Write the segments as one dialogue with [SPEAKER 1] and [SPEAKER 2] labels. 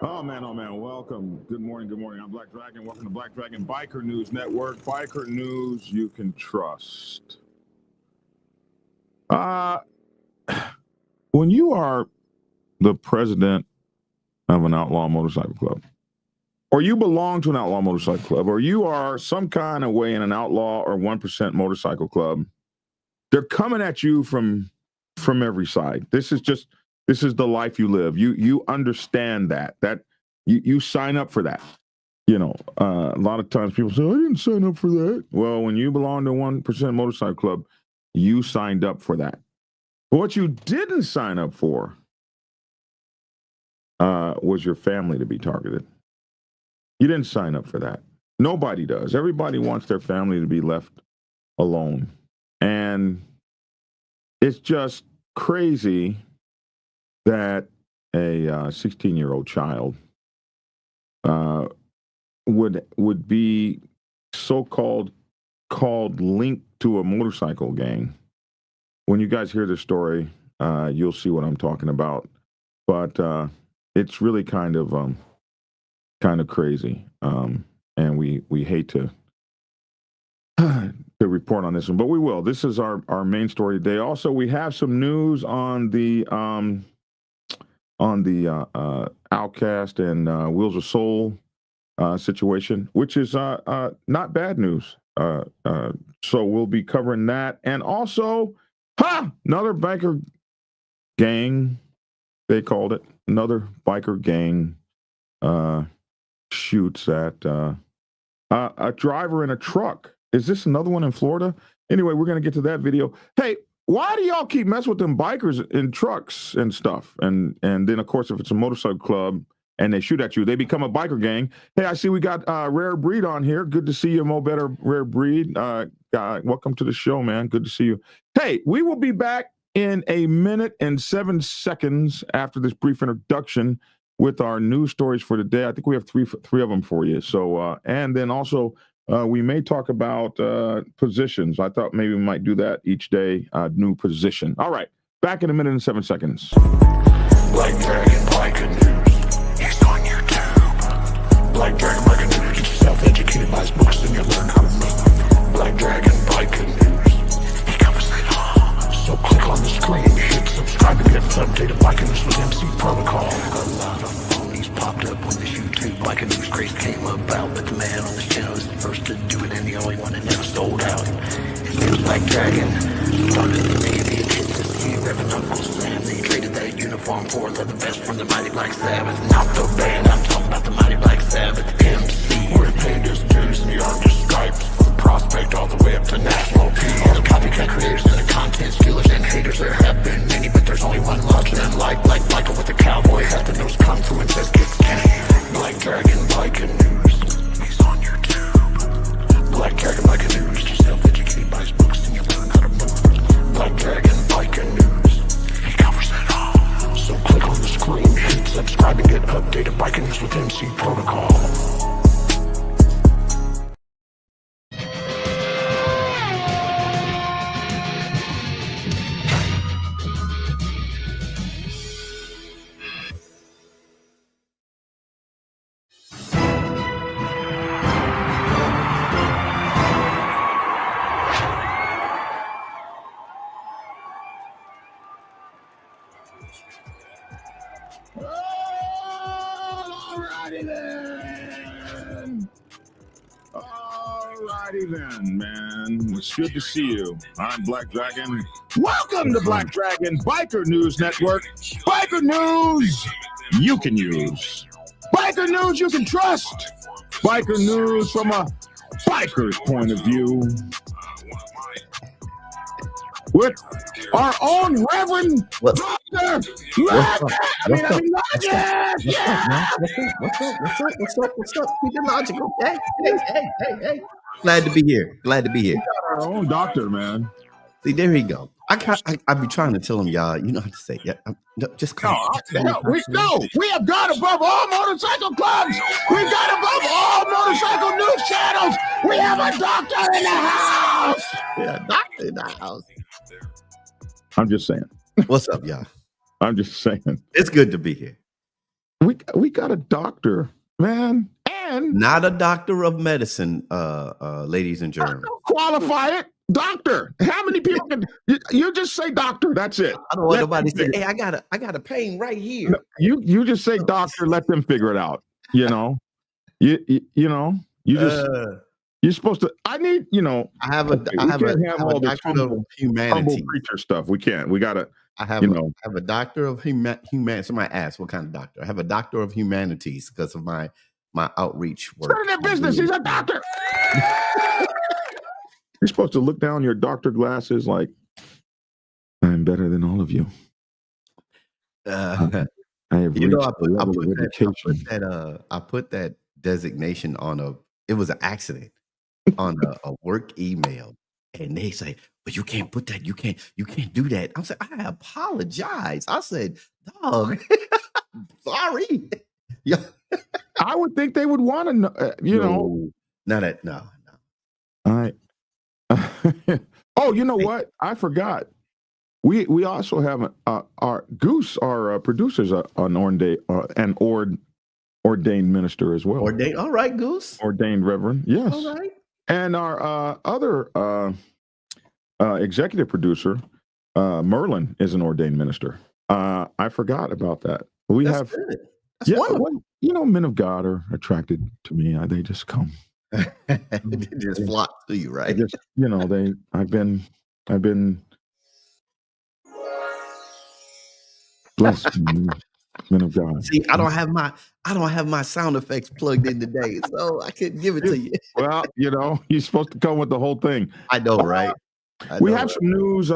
[SPEAKER 1] Oh man, welcome. Good morning, I'm Black Dragon. Welcome to Black Dragon Biker News Network. Biker news you can trust. When you are the president of an outlaw motorcycle club, or you belong to an outlaw motorcycle club, or you are some kind of way in an outlaw or 1% motorcycle club, they're coming at you from every side. This is the life you live. You understand that you sign up for that. A lot of times people say, I didn't sign up for that. Well, when you belong to 1% motorcycle club, you signed up for that. But what you didn't sign up for was your family to be targeted. You didn't sign up for that. Nobody does. Everybody wants their family to be left alone. And it's just crazy that a 16-year-old child would be so-called linked to a motorcycle gang. When you guys hear this story, you'll see what I'm talking about. But it's really kind of crazy, and we hate to report on this one, but we will. This is our main story today. Also, we have some news on the Outcast and Wheels of Soul situation, which is not bad news. So we'll be covering that, and also, another biker gang. They called it another biker gang shoots at a driver in a truck. Is this another one in Florida? Anyway, we're going to get to that video. Hey, why do y'all keep messing with them bikers in trucks and stuff? And then, of course, if it's a motorcycle club and they shoot at you, they become a biker gang. Hey, I see we got Rare Breed on here. Good to see you, Mo Better Rare Breed. Welcome to the show, man. Good to see you. Hey, we will be back in 1 minute and 7 seconds after this brief introduction with our news stories for today. I think we have three of them for you. So, and then also, we may talk about positions. I thought maybe we might do that each day, new position. All right, back in 1 minute and 7 seconds.
[SPEAKER 2] Black Dragon Biker News. He's on YouTube. Black Dragon Biker News. Get yourself educated by his books and you'll learn how to move. Black Dragon Biker News. He covers it all. So click on the screen, hit subscribe to get updated Biker News with MC Protocol. A lot of phonies popped up when this YouTube Biker News craze came about, but the man on this channel is the first to do it and the only one that never sold out. His name's Black Dragon. Started the Navy and hit the sea, revving Uncle Sam. They traded that uniform for leather vest from the Mighty Black Sabbath. Not the band, I'm talking about the Mighty Black Sabbath. MC, where he paid his dues and he earned his stripes. From prospect all the way up to national P. All the copycat creators and the content stealers and haters, there have been many, but there's only one larger than life. Like Michael with the cowboy hat, the nose come through and says, "Kick can." Black Dragon Biker News. He's on YouTube. Black Dragon Biker News. Get yourself educated by his books and you learn how to move. Black Dragon Biker News. He covers it all. So click on the screen, hit subscribe, and get updated Biker News with MC Protocol.
[SPEAKER 1] Alrighty then, man. It's good to see you. I'm Black Dragon. Welcome to Black Dragon Biker News Network. Biker news you can use. Biker news you can trust. Biker news from a biker's point of view. With our own Reverend Dr.
[SPEAKER 3] What's up? Keep it logical. Hey. Glad to be here.
[SPEAKER 1] We got our own doctor, man.
[SPEAKER 3] See, there you go. I be trying to tell him, y'all, you know how to say, yeah, just call
[SPEAKER 1] we have got above all motorcycle clubs. We've got above all motorcycle news channels. We have a doctor in the house.
[SPEAKER 3] Yeah, doctor in the house.
[SPEAKER 1] I'm just saying.
[SPEAKER 3] What's up, y'all?
[SPEAKER 1] I'm just saying.
[SPEAKER 3] It's good to be here.
[SPEAKER 1] We we got a doctor, man, and
[SPEAKER 3] Not a doctor of medicine, ladies and germs.
[SPEAKER 1] don't qualify it. Doctor. How many people can you just say doctor? That's it.
[SPEAKER 3] I don't want
[SPEAKER 1] Let
[SPEAKER 3] nobody
[SPEAKER 1] them
[SPEAKER 3] to say, "Hey, I got a pain right here."
[SPEAKER 1] No, you just say doctor. Let them figure it out. You know, you know, you just you're supposed to. I need,
[SPEAKER 3] I have a
[SPEAKER 1] okay,
[SPEAKER 3] I
[SPEAKER 1] we
[SPEAKER 3] have a
[SPEAKER 1] can't
[SPEAKER 3] I
[SPEAKER 1] have
[SPEAKER 3] have a
[SPEAKER 1] all this
[SPEAKER 3] doctor of
[SPEAKER 1] humble
[SPEAKER 3] humanities.
[SPEAKER 1] preacher stuff. We can't. We gotta.
[SPEAKER 3] I have
[SPEAKER 1] You
[SPEAKER 3] a,
[SPEAKER 1] know.
[SPEAKER 3] I have a doctor of human. Somebody asked what kind of doctor. I have a doctor of humanities because of my outreach work.
[SPEAKER 1] None of their business. He's a doctor. You're supposed to look down your doctor glasses like, I'm better than all of you. I have
[SPEAKER 3] You know,
[SPEAKER 1] reached the level of education.
[SPEAKER 3] I put that designation on it was an accident on a work email. And they say, but you can't put that, you can't do that. I said, I apologize. I said, dog, sorry. Yeah.
[SPEAKER 1] I would think they would want to know,
[SPEAKER 3] No. No.
[SPEAKER 1] I oh, you know what? I forgot. We also have our Goose, our producer's an ordained minister as well.
[SPEAKER 3] Ordained, all right, Goose.
[SPEAKER 1] Ordained reverend, yes.
[SPEAKER 3] All right.
[SPEAKER 1] And our other executive producer, Merlin, is an ordained minister. I forgot about that.
[SPEAKER 3] That's good. That's wonderful.
[SPEAKER 1] Well, men of God are attracted to me. They just come.
[SPEAKER 3] They just flock to you, right?
[SPEAKER 1] Just, I've been blessed, men of God.
[SPEAKER 3] See, I don't have my sound effects plugged in today, so I couldn't give it to you.
[SPEAKER 1] Well, you're supposed to come with the whole thing.
[SPEAKER 3] I know, right?
[SPEAKER 1] We have some news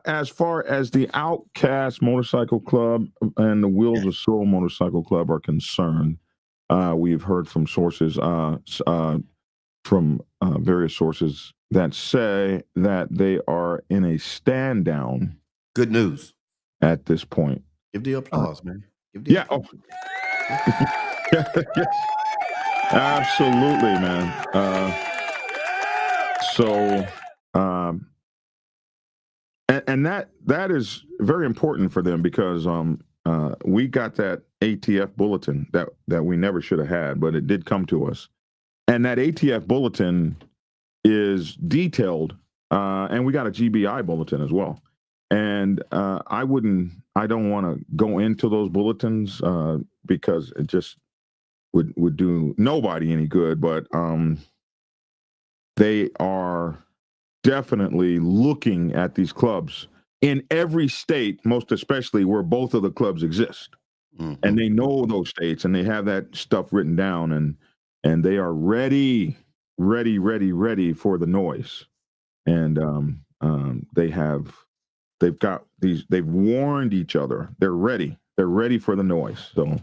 [SPEAKER 1] as far as the Outcast Motorcycle Club and the Wheels of Soul Motorcycle Club are concerned. We've heard from sources, from various sources that say that they are in a stand down.
[SPEAKER 3] Good news
[SPEAKER 1] at this point.
[SPEAKER 3] Give the applause, man. Give the applause.
[SPEAKER 1] Yes. Absolutely, man. And that is very important for them because we got that ATF bulletin that we never should have had, but it did come to us. And that ATF bulletin is detailed, and we got a GBI bulletin as well. And I don't want to go into those bulletins because it just would do nobody any good. But they are definitely looking at these clubs in every state, most especially where both of the clubs exist. Mm-hmm. And they know those states and they have that stuff written down and they are ready for the noise. And they've warned each other. They're ready for the noise. So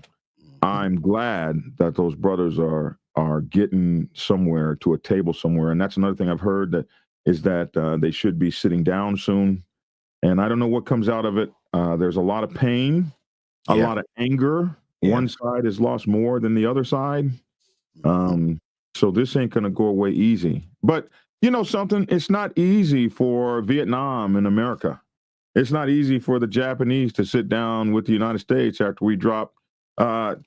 [SPEAKER 1] I'm glad that those brothers are getting somewhere, to a table somewhere. And that's another thing I've heard is that they should be sitting down soon. And I don't know what comes out of it. There's a lot of pain, a lot of anger. Yeah. One side has lost more than the other side. So this ain't going to go away easy. But you know something? It's not easy for Vietnam and America. It's not easy for the Japanese to sit down with the United States after we drop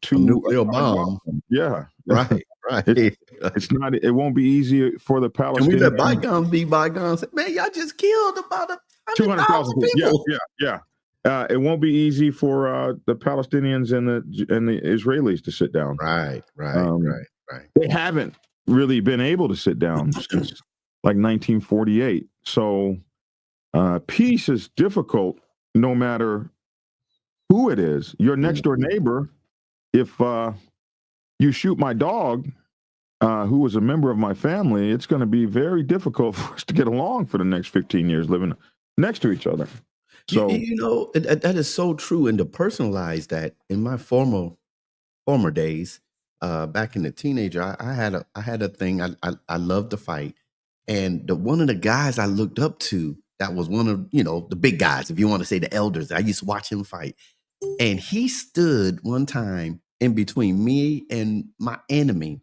[SPEAKER 1] two
[SPEAKER 3] nuclear bomb.
[SPEAKER 1] Yeah.
[SPEAKER 3] Right.
[SPEAKER 1] It's not. It won't be easy for the Palestinians.
[SPEAKER 3] Can we let bygones be bygones? Man, y'all just killed about 200,000 people.
[SPEAKER 1] Yeah. It won't be easy for the Palestinians and the Israelis to sit down.
[SPEAKER 3] Right.
[SPEAKER 1] They haven't really been able to sit down since like 1948. So peace is difficult no matter who it is. Your next door neighbor, if you shoot my dog, who was a member of my family, it's going to be very difficult for us to get along for the next 15 years living next to each other. So
[SPEAKER 3] that is so true. And to personalize that, in my former days, back in the teenager, I had a thing. I loved to fight, and one of the guys I looked up to, that was one of the big guys, if you want to say the elders. I used to watch him fight, and he stood one time in between me and my enemy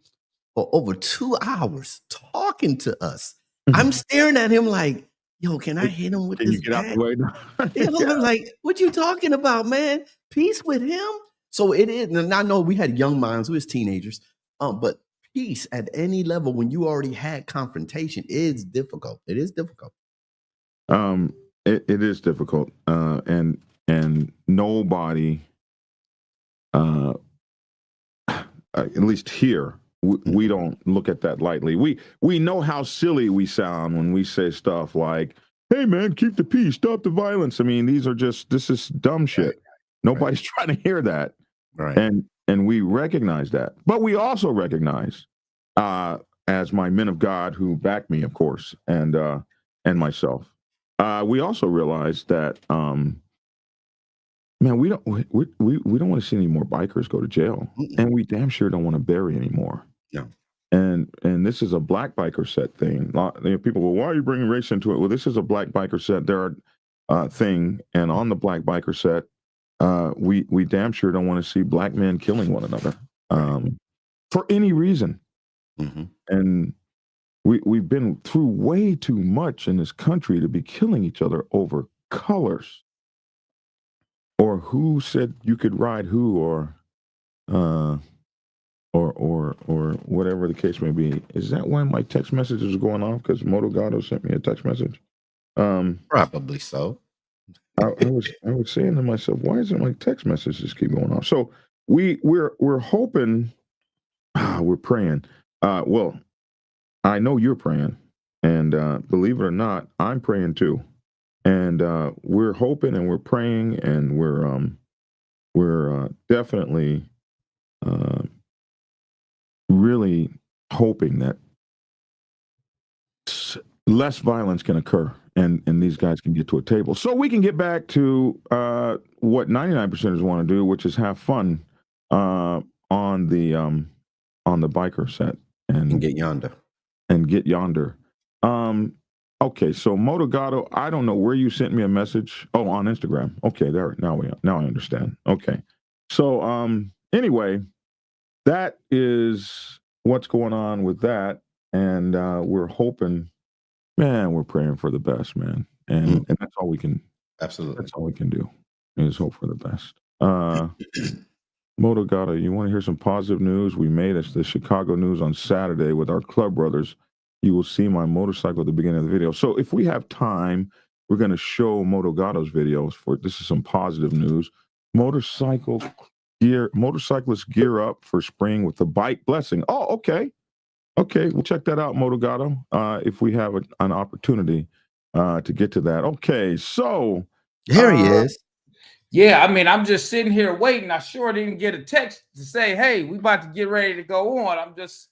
[SPEAKER 3] for over 2 hours talking to us. I'm staring at him like, yo, can I hit him with this?
[SPEAKER 1] Can you get out the way?
[SPEAKER 3] I'm like, what you talking about, man? Peace with him? So it is, and I know we had young minds, we was teenagers, but peace at any level when you already had confrontation is difficult. It is difficult.
[SPEAKER 1] Um, it is difficult, and nobody, uh, at least here, we don't look at that lightly. We know how silly we sound when we say stuff like, "Hey, man, keep the peace, stop the violence." I mean, this is dumb shit. Nobody's trying to hear that,
[SPEAKER 3] Right.
[SPEAKER 1] and we recognize that, but we also recognize, as my men of God who back me, of course, and myself, we also realize that, man, we don't want to see any more bikers go to jail, and we damn sure don't want to bury any more.
[SPEAKER 3] No.
[SPEAKER 1] And this is a black biker set thing. People go, "Why are you bringing race into it?" Well, this is a black biker set. There are thing, and on the black biker set, we damn sure don't want to see black men killing one another, for any reason.
[SPEAKER 3] Mm-hmm.
[SPEAKER 1] And we've been through way too much in this country to be killing each other over colors, or who said you could ride who, or whatever the case may be. Is that why my text messages are going off? Because Moto Gato sent me a text message.
[SPEAKER 3] Probably so.
[SPEAKER 1] I was saying to myself, why isn't my text messages keep going off? So we're hoping, we're praying. Well, I know you're praying, and believe it or not, I'm praying too. And we're hoping and we're praying, and we're definitely really hoping that less violence can occur, and these guys can get to a table, so we can get back to what 99%ers want to do, which is have fun on the biker set
[SPEAKER 3] And get yonder.
[SPEAKER 1] Okay, so Motogato, I don't know where you sent me a message. Oh, on Instagram. Okay, there. Now I understand. Okay, so anyway, that is what's going on with that, and we're hoping, man, we're praying for the best, man, and that's all we can.
[SPEAKER 3] Absolutely,
[SPEAKER 1] that's all we can do is hope for the best. Motogato, you want to hear some positive news? We made it to the Chicago news on Saturday with our club brothers. You will see my motorcycle at the beginning of the video. So if we have time, we're going to show Motogato's videos. This is some positive news. Motorcyclists gear up for spring with the bike blessing. Oh, okay. We'll check that out, Motogato, if we have an opportunity to get to that. Okay, so
[SPEAKER 3] here he is.
[SPEAKER 4] Yeah, I mean, I'm just sitting here waiting. I sure didn't get a text to say, "Hey, we about to get ready to go on." I'm just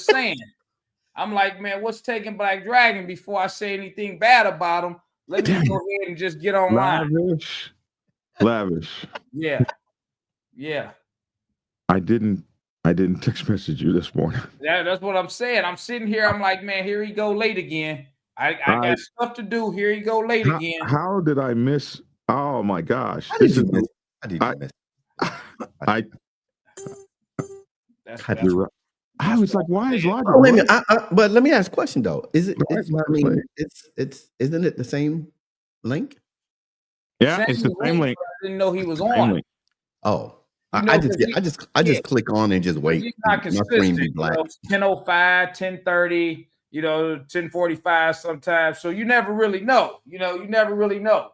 [SPEAKER 4] saying. I'm like, man, what's taking Black Dragon before I say anything bad about him? Let me go ahead and just get online.
[SPEAKER 1] Lavish.
[SPEAKER 4] Yeah.
[SPEAKER 1] I didn't text message you this morning.
[SPEAKER 4] Yeah, that's what I'm saying. I'm sitting here. I'm like, man, here he go late again. I got stuff to do. Here he go late again.
[SPEAKER 1] How did I miss? Oh my gosh!
[SPEAKER 3] How did you miss?
[SPEAKER 1] I was like, why is Logic?
[SPEAKER 3] Wait a minute, but let me ask a question though. Isn't it the same link?
[SPEAKER 1] Yeah, it's the same link.
[SPEAKER 4] I didn't know he was on.
[SPEAKER 3] Oh, I just click on and just wait.
[SPEAKER 4] He's not consistent. 10:05, 10:30, 10:45 sometimes. So you never really know. You never really know.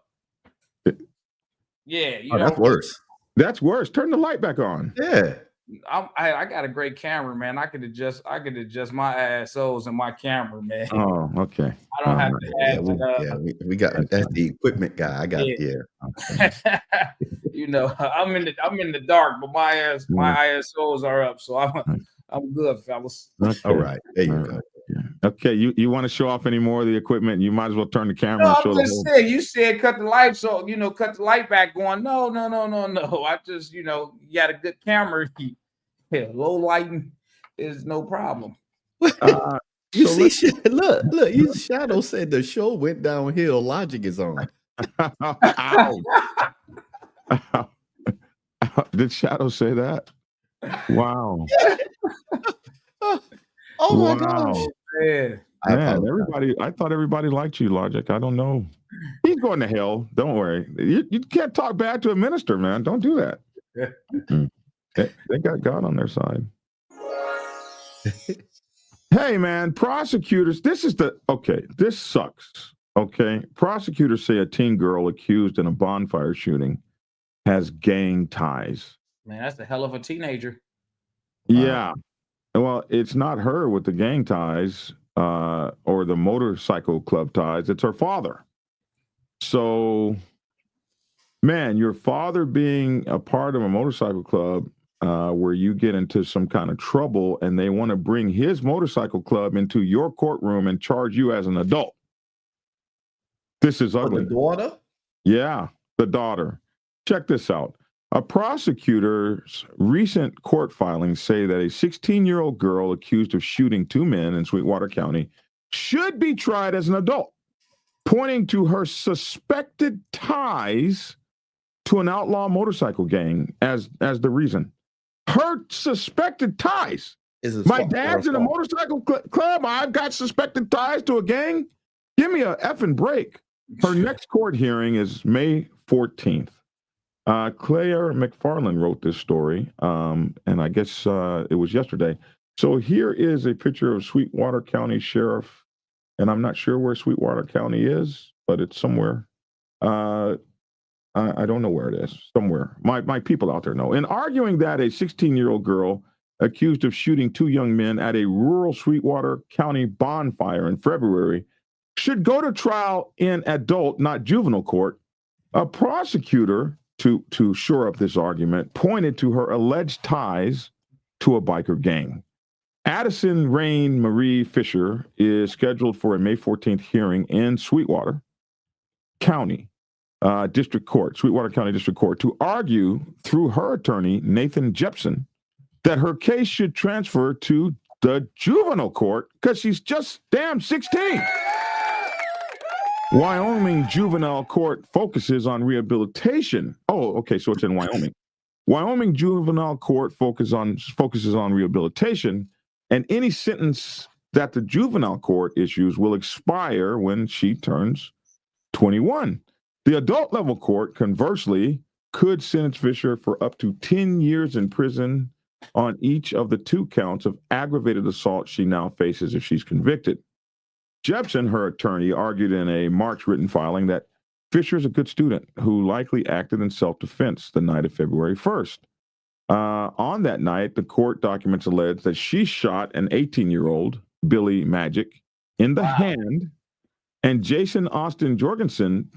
[SPEAKER 4] Yeah,
[SPEAKER 3] that's worse.
[SPEAKER 1] That's worse. Turn the light back on.
[SPEAKER 3] Yeah.
[SPEAKER 4] I got a great camera, man. I could adjust my ISOs and my camera, man.
[SPEAKER 1] Oh, okay.
[SPEAKER 4] I don't have to add
[SPEAKER 3] we got that's the equipment guy. I got
[SPEAKER 4] I'm in the dark, but my ISOs are up, so I'm good, fellas.
[SPEAKER 3] Okay. All right, there you go.
[SPEAKER 1] Okay, you want to show off any more of the equipment? You might as well turn the camera.
[SPEAKER 4] No,
[SPEAKER 1] and show
[SPEAKER 4] I'm just saying. You said cut the light, so cut the light back. Going no. I just you got a good camera. Yeah, low lighting is no problem.
[SPEAKER 3] Look. Shadow said the show went downhill. Logic is on.
[SPEAKER 1] Did Shadow say that? Wow.
[SPEAKER 3] Oh my gosh.
[SPEAKER 1] Man, I thought everybody liked you, Logic. I don't know. He's going to hell. Don't worry. You can't talk bad to a minister, man. Don't do that. They got God on their side. Hey, man, prosecutors, this sucks. Okay. Prosecutors say a teen girl accused in a bonfire shooting has gang ties.
[SPEAKER 4] Man, that's a hell of a teenager.
[SPEAKER 1] Yeah. Well, it's not her with the gang ties or the motorcycle club ties. It's her father. So, man, your father being a part of a motorcycle club where you get into some kind of trouble and they want to bring his motorcycle club into your courtroom and charge you as an adult. This is ugly.
[SPEAKER 3] The daughter?
[SPEAKER 1] Yeah, the daughter. Check this out. A prosecutor's recent court filings say that a 16-year-old girl accused of shooting two men in Sweetwater County should be tried as an adult, pointing to her suspected ties to an outlaw motorcycle gang as the reason. Her suspected ties. My dad's in a motorcycle club. I've got suspected ties to a gang. Give me a effing break. Her next court hearing is May 14th. Claire McFarland wrote this story, and I guess it was yesterday. So here is a picture of Sweetwater County Sheriff, and I'm not sure where Sweetwater County is, but it's somewhere. I don't know where it is. Somewhere. My people out there know. In arguing that a 16-year-old girl accused of shooting two young men at a rural Sweetwater County bonfire in February should go to trial in adult, not juvenile court, a prosecutor, to shore up this argument, pointed to her alleged ties to a biker gang. Addison Rain Marie Fisher is scheduled for a May 14th hearing in Sweetwater County District Court, Sweetwater County District Court, to argue through her attorney, Nathan Jepson, that her case should transfer to the juvenile court because she's just damn 16. Wyoming Juvenile Court focuses on rehabilitation. Oh, okay, so it's in Wyoming. Wyoming Juvenile Court focuses on rehabilitation, and any sentence that the juvenile court issues will expire when she turns 21. The adult level court, conversely, could sentence Fisher for up to 10 years in prison on each of the two counts of aggravated assault she now faces if she's convicted. Jepson, her attorney, argued in a March written filing that Fisher is a good student who likely acted in self-defense the night of February 1st. On that night, the court documents allege that she shot an 18-year-old, Billy Magic, in the hand, and Jason Austin Jorgensen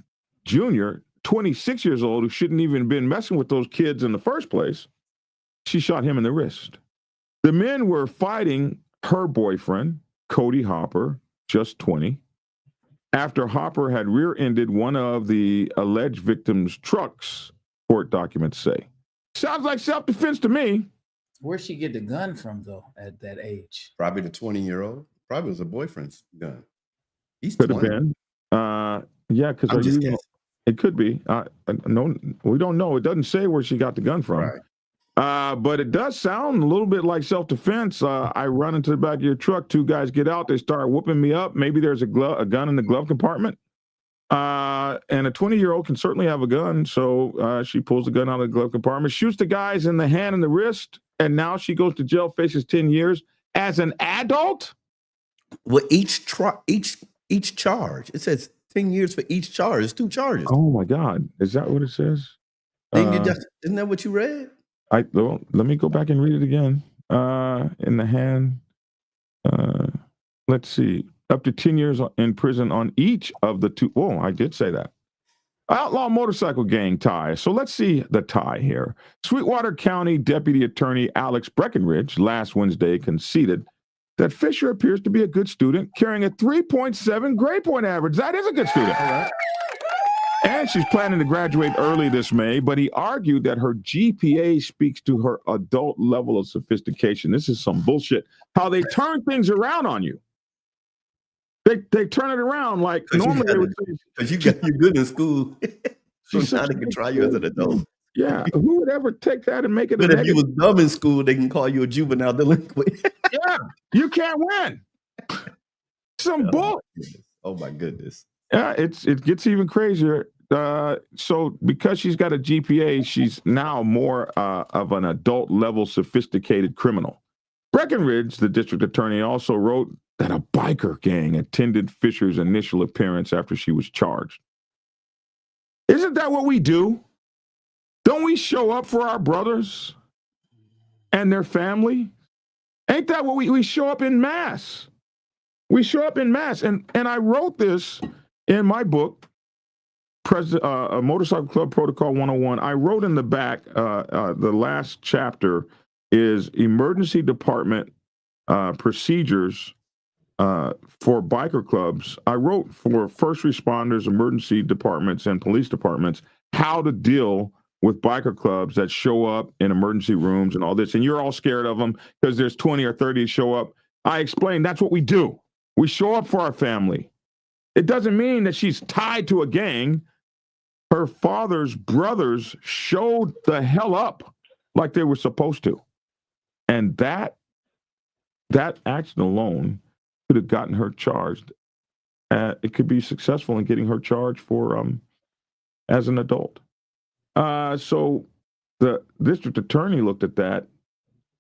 [SPEAKER 1] Jr., 26 years old, who shouldn't even been messing with those kids in the first place, she shot him in the wrist. The men were fighting her boyfriend, Cody Hopper, just 20, after Hopper had rear-ended one of the alleged victim's trucks, court documents say. Sounds like self-defense to me.
[SPEAKER 4] Where'd she get the gun from, though, at that age?
[SPEAKER 3] Probably the 20-year-old. Probably was a boyfriend's gun. He's
[SPEAKER 1] Could
[SPEAKER 3] 20.
[SPEAKER 1] have been. Yeah, because it could be. No, we don't know. It doesn't say where she got the gun from.
[SPEAKER 3] Right.
[SPEAKER 1] But it does sound a little bit like self-defense. I run into the back of your truck. Two guys get out. They start whooping me up. Maybe there's a gun in the glove compartment. And a 20-year-old can certainly have a gun. So she pulls the gun out of the glove compartment, shoots the guys in the hand and the wrist, and now she goes to jail, faces 10 years as an adult?
[SPEAKER 3] Well, each charge. It says 10 years for each charge. It's two charges.
[SPEAKER 1] Oh, my God. Is that what it says?
[SPEAKER 3] Isn't that what you read?
[SPEAKER 1] Well, let me go back and read it again. In the hand, let's see, up to 10 years in prison on each of the two. Oh, I did say that. Outlaw motorcycle gang tie. So let's see the tie here. Sweetwater County Deputy Attorney Alex Breckenridge last Wednesday conceded that Fisher appears to be a good student, carrying a 3.7 grade point average. That is a good student. All right. And she's planning to graduate early this May, but he argued that her GPA speaks to her adult level of sophistication. This is some bullshit. How they turn things around on you. They turn it around like normally they would say,
[SPEAKER 3] because you're good in school. So now they can try you as an adult.
[SPEAKER 1] Yeah, who would ever take that and make it?
[SPEAKER 3] But if you was dumb in school, they can call you a juvenile delinquent.
[SPEAKER 1] Yeah, you can't win. Some bull.
[SPEAKER 3] Oh my goodness.
[SPEAKER 1] Yeah, it gets even crazier. So because she's got a GPA, she's now more of an adult level sophisticated criminal. Breckenridge, the district attorney, also wrote that a biker gang attended Fisher's initial appearance after she was charged. Isn't that what we do? Don't we show up for our brothers and their family? Ain't that what we show up in mass? We show up in mass. And I wrote this in my book, Motorcycle Club Protocol 101. I wrote in the back, the last chapter is emergency department procedures for biker clubs. I wrote for first responders, emergency departments, and police departments how to deal with biker clubs that show up in emergency rooms and all this. And you're all scared of them because there's 20 or 30 show up. I explained that's what we do. We show up for our family. It doesn't mean that she's tied to a gang. Her father's brothers showed the hell up like they were supposed to. And that action alone could have gotten her charged. It could be successful in getting her charged for as an adult. So the district attorney looked at that.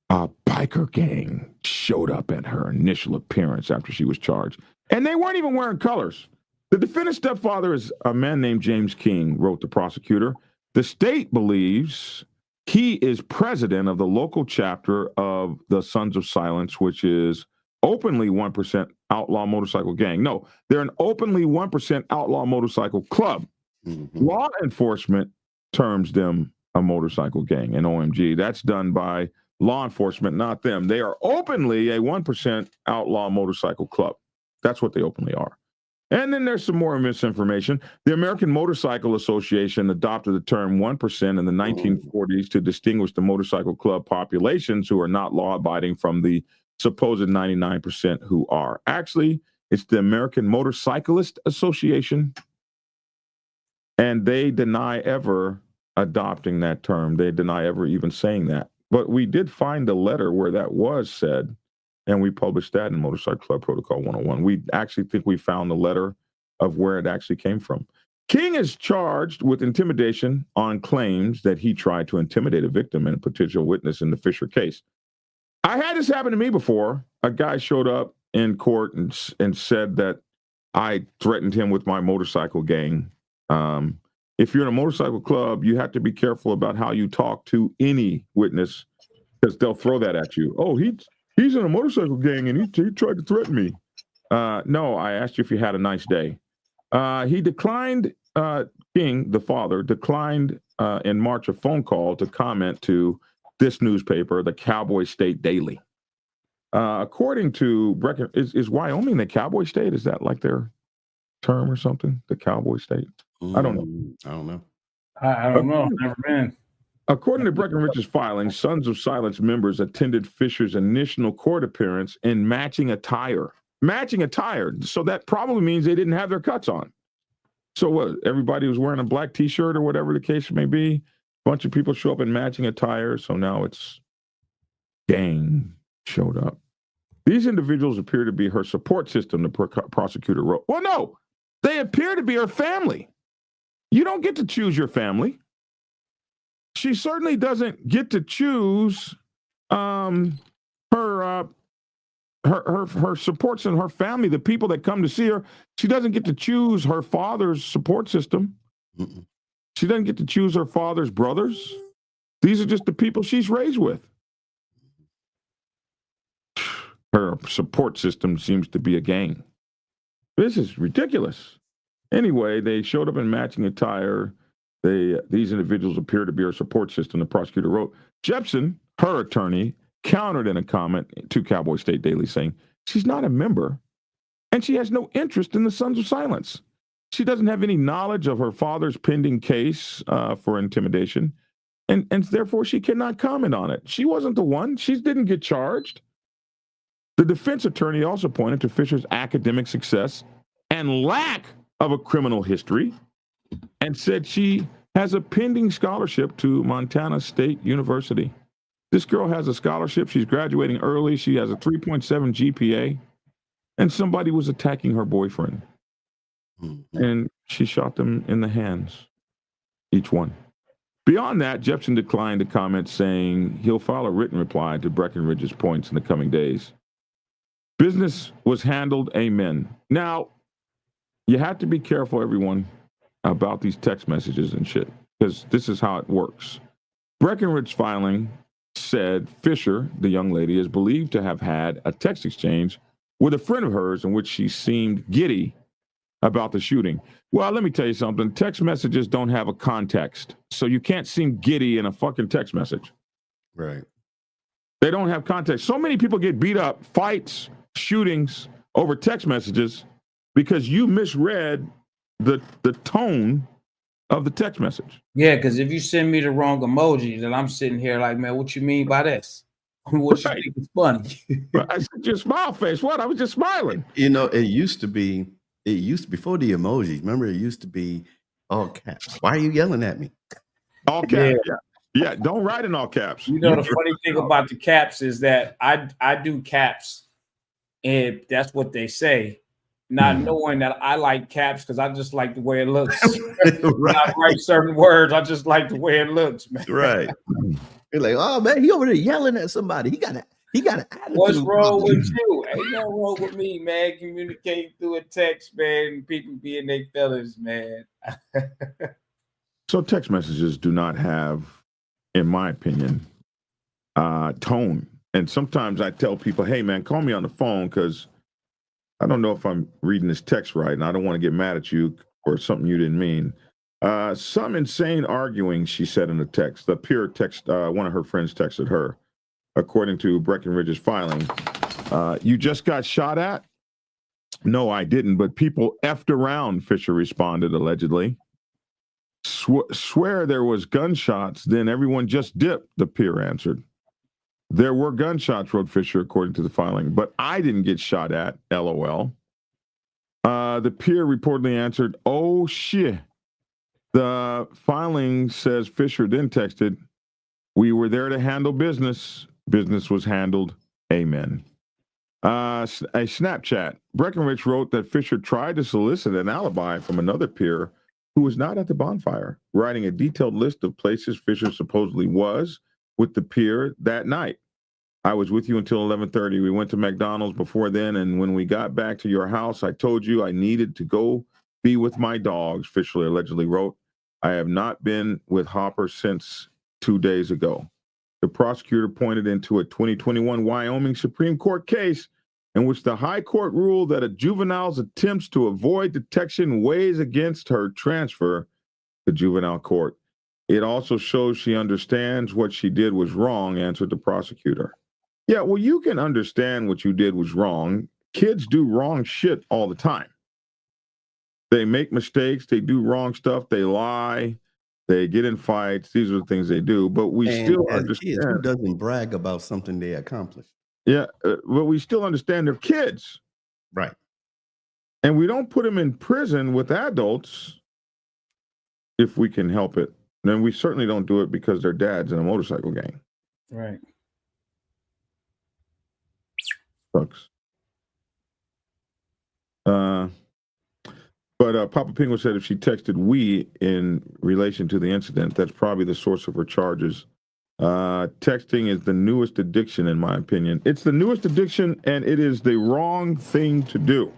[SPEAKER 1] A biker gang showed up at her initial appearance after she was charged. And they weren't even wearing colors. The defendant's stepfather is a man named James King, wrote the prosecutor. The state believes he is president of the local chapter of the Sons of Silence, which is openly 1% outlaw motorcycle gang. No, they're an openly 1% outlaw motorcycle club. Mm-hmm. Law enforcement terms them a motorcycle gang, an OMG. That's done by law enforcement, not them. They are openly a 1% outlaw motorcycle club. That's what they openly are. And then there's some more misinformation. The American Motorcycle Association adopted the term 1% in the 1940s to distinguish the motorcycle club populations who are not law-abiding from the supposed 99% who are. Actually, it's the American Motorcyclist Association, and they deny ever adopting that term. They deny ever even saying that. But we did find a letter where that was said, and we published that in Motorcycle Club Protocol 101. We actually think we found the letter of where it actually came from. King is charged with intimidation on claims that he tried to intimidate a victim and a potential witness in the Fisher case. I had this happen to me before. A guy showed up in court and said that I threatened him with my motorcycle gang. If you're in a motorcycle club, you have to be careful about how you talk to any witness because they'll throw that at you. Oh, he's in a motorcycle gang and he tried to threaten me. No, I asked you if you had a nice day. He declined, King, the father, declined in March a phone call to comment to this newspaper, the Cowboy State Daily. According to Brecken, is Wyoming the Cowboy State? Is that like their term or something? The Cowboy State? I don't know.
[SPEAKER 3] I don't know.
[SPEAKER 4] I don't know. Never been.
[SPEAKER 1] According to Breckenridge's filings, Sons of Silence members attended Fisher's initial court appearance in matching attire. Matching attire. So that probably means they didn't have their cuts on. So what? Everybody was wearing a black T-shirt or whatever the case may be. A bunch of people show up in matching attire. So now it's gang showed up. These individuals appear to be her support system, the prosecutor wrote. Well, no, they appear to be her family. You don't get to choose your family. She certainly doesn't get to choose her supports and her family, the people that come to see her. She doesn't get to choose her father's support system. Mm-mm. She doesn't get to choose her father's brothers. These are just the people she's raised with. Her support system seems to be a gang. This is ridiculous. Anyway, they showed up in matching attire. These individuals appear to be her support system, the prosecutor wrote. Jepson, her attorney, countered in a comment to Cowboy State Daily saying, she's not a member and she has no interest in the Sons of Silence. She doesn't have any knowledge of her father's pending case for intimidation, and therefore she cannot comment on it. She wasn't the one. She didn't get charged. The defense attorney also pointed to Fisher's academic success and lack of a criminal history and said she has a pending scholarship to Montana State University. This girl has a scholarship. She's graduating early. She has a 3.7 GPA, and somebody was attacking her boyfriend. Mm-hmm. And she shot them in the hands, each one. Beyond that, Jepson declined to comment, saying he'll file a written reply to Breckenridge's points in the coming days. Business was handled, amen. Now, you have to be careful, everyone, about these text messages and shit, because this is how it works. Breckenridge's filing said Fisher, the young lady, is believed to have had a text exchange with a friend of hers in which she seemed giddy about the shooting. Well, let me tell you something. Text messages don't have a context, so you can't seem giddy in a fucking text message.
[SPEAKER 3] Right.
[SPEAKER 1] They don't have context. So many people get beat up, fights, shootings over text messages because you misread the tone of the text message.
[SPEAKER 4] Yeah, because if you send me the wrong emoji, then I'm sitting here like, man, what you mean by this? What
[SPEAKER 1] Right.
[SPEAKER 4] you think is funny?
[SPEAKER 1] I said, your smile face. What? I was just smiling.
[SPEAKER 3] You know, it used to be before the emojis. Remember, it used to be all caps. Why are you yelling at me?
[SPEAKER 1] All caps. Yeah. Don't write in all caps.
[SPEAKER 4] You know, the funny thing about the caps is that I do caps, and that's what they say, not knowing that I like caps because I just like the way it looks. When I write certain words, I just like the way it looks, man.
[SPEAKER 3] Right. You're like, oh man, he over there yelling at somebody. He got an attitude.
[SPEAKER 4] What's wrong with you? Ain't nothing wrong with me, man. Communicating through a text, man. People being their feelings, man.
[SPEAKER 1] So text messages do not have, in my opinion, tone. And sometimes I tell people, hey, man, call me on the phone because I don't know if I'm reading this text right, and I don't want to get mad at you for something you didn't mean. Some insane arguing, she said in the text. The peer text, one of her friends texted her, according to Breckenridge's filing. You just got shot at? No, I didn't, but people effed around, Fisher responded, allegedly. Swear there was gunshots, then everyone just dipped, the peer answered. There were gunshots, wrote Fisher, according to the filing, but I didn't get shot at, LOL. The peer reportedly answered, oh, shit. The filing says Fisher then texted, we were there to handle business. Business was handled. Amen. A Snapchat. Breckenridge wrote that Fisher tried to solicit an alibi from another peer who was not at the bonfire, writing a detailed list of places Fisher supposedly was with the peer that night. I was with you until 11:30. We went to McDonald's before then, and when we got back to your house, I told you I needed to go be with my dogs, Fisher allegedly wrote. I have not been with Hopper since 2 days ago. The prosecutor pointed into a 2021 Wyoming Supreme Court case in which the high court ruled that a juvenile's attempts to avoid detection weighs against her transfer to juvenile court. It also shows she understands what she did was wrong, answered the prosecutor. Yeah, well, you can understand what you did was wrong. Kids do wrong shit all the time. They make mistakes, they do wrong stuff, they lie, they get in fights. These are the things they do, but we still understand.
[SPEAKER 3] Kids, who doesn't brag about something they accomplished?
[SPEAKER 1] Yeah, but we still understand they're kids.
[SPEAKER 3] Right.
[SPEAKER 1] And we don't put them in prison with adults if we can help it. Then we certainly don't do it because their dad's in a motorcycle gang.
[SPEAKER 4] Right.
[SPEAKER 1] Sucks. But Papa Pingo said if she texted we in relation to the incident, that's probably the source of her charges. Texting is the newest addiction, in my opinion. It's the newest addiction, and it is the wrong thing to do.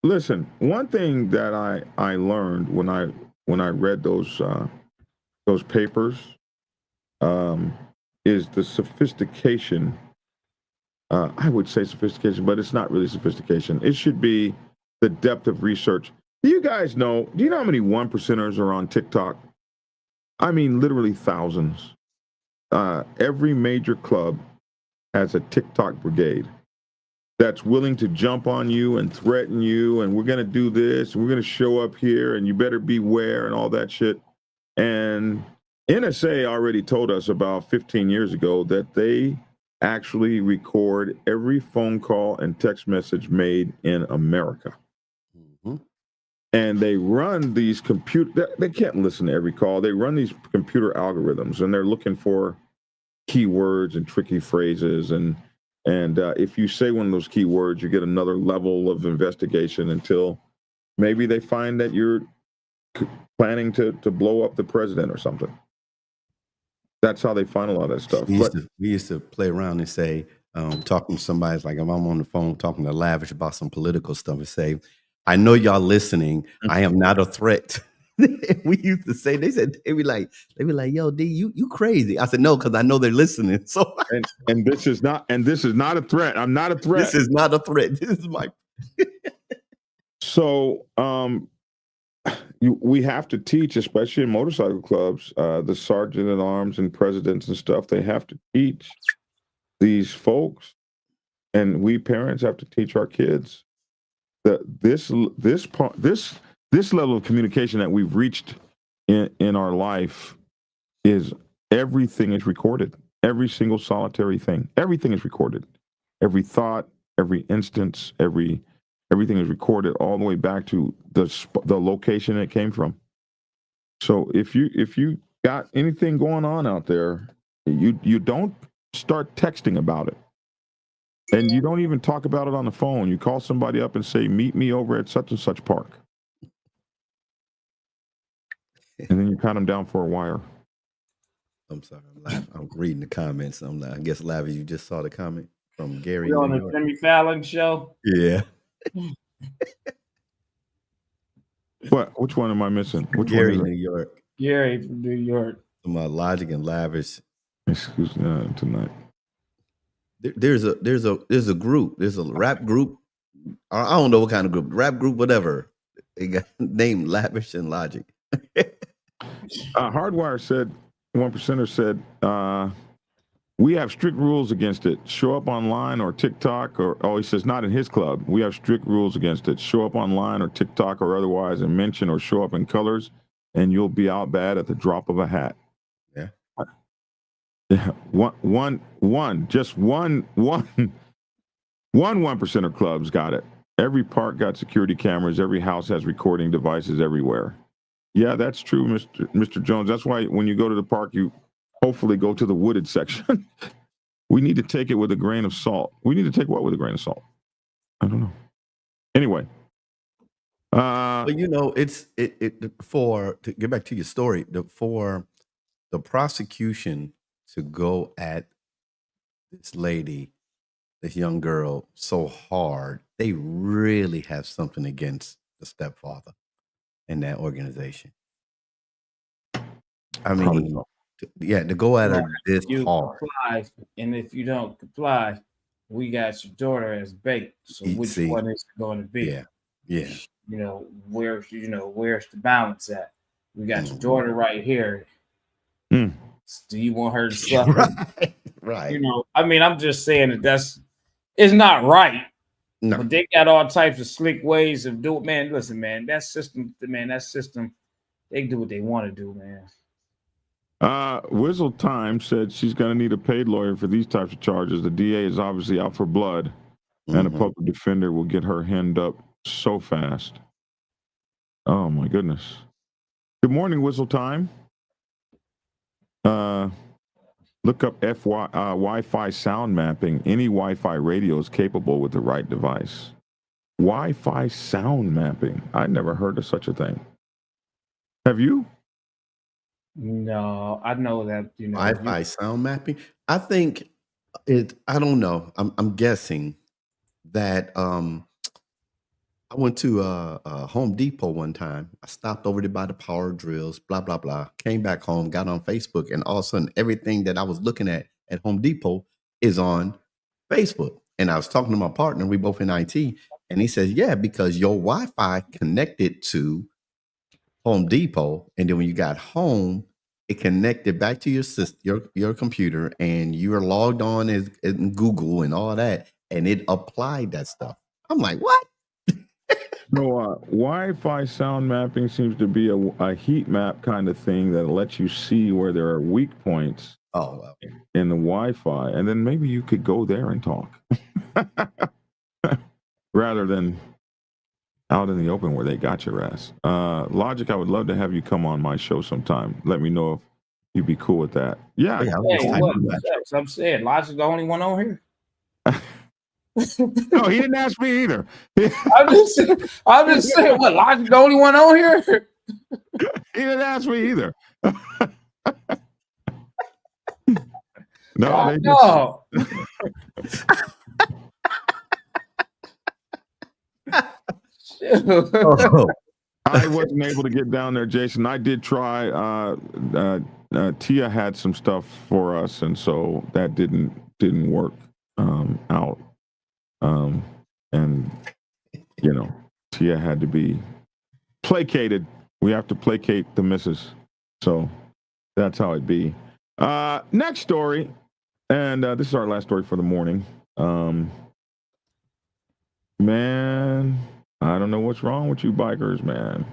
[SPEAKER 1] Listen, one thing that I learned when I read those papers is the sophistication. I would say sophistication, but it's not really sophistication. It should be the depth of research. Do you know how many 1%ers are on TikTok? I mean, literally thousands. Every major club has a TikTok brigade that's willing to jump on you and threaten you, and we're going to do this, and we're going to show up here, and you better beware, and all that shit. And NSA already told us about 15 years ago that they actually record every phone call and text message made in America. Mm-hmm. And they run these they can't listen to every call. They run these computer algorithms, and they're looking for keywords and tricky phrases. And if you say one of those keywords, you get another level of investigation until Maybe they find that you're planning to blow up the president or something. That's how they find a lot of that stuff.
[SPEAKER 3] We used to play around and say, talking to somebody, like if I'm on the phone talking to Lavish about some political stuff, and say, I know y'all listening. I am not a threat. We used to say, they be like, yo, D, you crazy. I said, no, because I know they're listening. So
[SPEAKER 1] and this is not a threat. I'm not a threat.
[SPEAKER 3] This is not a threat. This is my
[SPEAKER 1] So we have to teach, especially in motorcycle clubs, the sergeant at arms and presidents and stuff. They have to teach these folks, and we parents have to teach our kids that this level of communication that we've reached in our life is everything is recorded. Every single solitary thing, everything is recorded. Every thought, every instance, everything is recorded all the way back to the location it came from. So if you got anything going on out there, you don't start texting about it, and you don't even talk about it on the phone. You call somebody up and say, "Meet me over at such and such park," and then you pat them down for a wire.
[SPEAKER 3] I'm sorry, I'm reading the comments. I guess, Lavi, you just saw the comment from Gary.
[SPEAKER 4] We're on the Jimmy Fallon show.
[SPEAKER 3] Yeah.
[SPEAKER 1] What? Which one am I missing? Which
[SPEAKER 3] Gary,
[SPEAKER 1] one
[SPEAKER 3] New York.
[SPEAKER 4] Gary from New York.
[SPEAKER 3] Logic and Lavish.
[SPEAKER 1] Excuse me, tonight.
[SPEAKER 3] There's a group. There's a rap group. I don't know what kind of group. Rap group, whatever. They got named Lavish and Logic.
[SPEAKER 1] Hardwire said, 1%er said, we have strict rules against it. Show up online or TikTok he says not in his club. We have strict rules against it. Show up online or TikTok or otherwise and mention or show up in colors, and you'll be out bad at the drop of a hat.
[SPEAKER 3] Yeah.
[SPEAKER 1] Yeah. One 1%er clubs got it. Every park got security cameras. Every house has recording devices everywhere. Yeah, that's true, Mr. Jones. That's why when you go to the park, you hopefully go to the wooded section. We need to take it with a grain of salt. We need to take what with a grain of salt? I don't know. Anyway.
[SPEAKER 3] But to get back to your story, for the prosecution to go at this lady, this young girl, so hard, they really have something against the stepfather in that organization. I mean, to go at her this hard.
[SPEAKER 4] Comply, and if you don't comply, we got your daughter as bait. So which one is it going to be?
[SPEAKER 3] Yeah.
[SPEAKER 4] Where's the balance at? We got your daughter right here.
[SPEAKER 1] Do
[SPEAKER 4] you want her to suffer?
[SPEAKER 3] Right.
[SPEAKER 4] I'm just saying it's not right.
[SPEAKER 3] No.
[SPEAKER 4] But they got all types of slick ways of doing it. Man, listen, man, that system, they do what they want to do, man.
[SPEAKER 1] Wizzle Time said she's going to need a paid lawyer for these types of charges. The DA is obviously out for blood, and a public defender will get her hemmed up so fast. Oh, my goodness. Good morning, Wizzle Time. Look up Wi-Fi sound mapping. Any Wi-Fi radio is capable with the right device. Wi-Fi sound mapping. I never heard of such a thing. Have you?
[SPEAKER 4] No, I know that.
[SPEAKER 3] Wi-Fi sound mapping. I think I don't know. I'm guessing that I went to Home Depot one time. I stopped over to buy the power drills, blah, blah, blah. Came back home, got on Facebook, and all of a sudden, everything that I was looking at Home Depot is on Facebook. And I was talking to my partner, we both in IT, and he says, yeah, because your Wi-Fi connected to Home Depot, and then when you got home, it connected back to your computer, and you were logged on in Google and all that, and it applied that stuff. I'm like, what?
[SPEAKER 1] No, Wi-Fi sound mapping seems to be a heat map kind of thing that lets you see where there are weak points in the Wi-Fi, and then maybe you could go there and talk rather than out in the open where they got your ass. Logic, I would love to have you come on my show sometime. Let me know if you'd be cool with that. Yeah.
[SPEAKER 4] I'm saying Logic's the only one on here.
[SPEAKER 1] No, he didn't ask me either.
[SPEAKER 4] I'm just saying, what, Logic the only one on here?
[SPEAKER 1] He didn't ask me either. No,
[SPEAKER 4] God,
[SPEAKER 1] they
[SPEAKER 4] no.
[SPEAKER 3] Oh,
[SPEAKER 1] I wasn't able to get down there, Jason. I did try. Tia had some stuff for us, and so that didn't work out. And you know, Tia had to be placated. We have to placate the missus. So that's how it be. Next story, and this is our last story for the morning. Man, I don't know what's wrong with you bikers, man.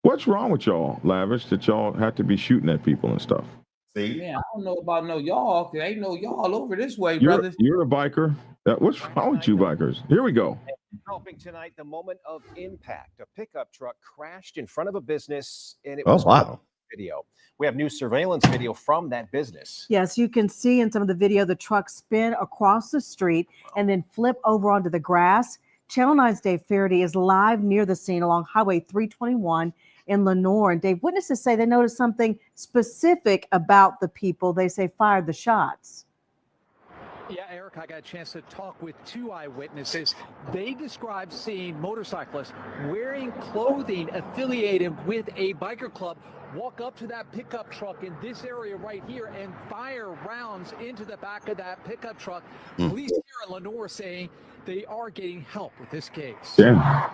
[SPEAKER 1] What's wrong with y'all, Lavish, that y'all have to be shooting at people and stuff?
[SPEAKER 3] see,
[SPEAKER 4] Man, I don't know about no y'all. There ain't no y'all over this way,
[SPEAKER 1] You're
[SPEAKER 4] brother.
[SPEAKER 1] a biker. What's wrong with you bikers? Here we go.
[SPEAKER 5] Helping tonight, the moment of impact. A pickup truck crashed in front of a business, and it
[SPEAKER 3] oh
[SPEAKER 5] was
[SPEAKER 3] wow.
[SPEAKER 5] video. We have new surveillance video from that business.
[SPEAKER 6] Yes, you can see in some of the video the truck spin across the street and then flip over onto the grass. Channel 9's Dave Faraday is live near the scene along Highway 321 in Lenore. And Dave, witnesses say they noticed something specific about the people they say fired the shots.
[SPEAKER 7] Yeah, Eric, I got a chance to talk with two eyewitnesses. They described seeing motorcyclists wearing clothing affiliated with a biker club walk up to that pickup truck in this area right here and fire rounds into the back of that pickup truck. Police here in Lenore saying they are getting help with this case.
[SPEAKER 1] Yeah.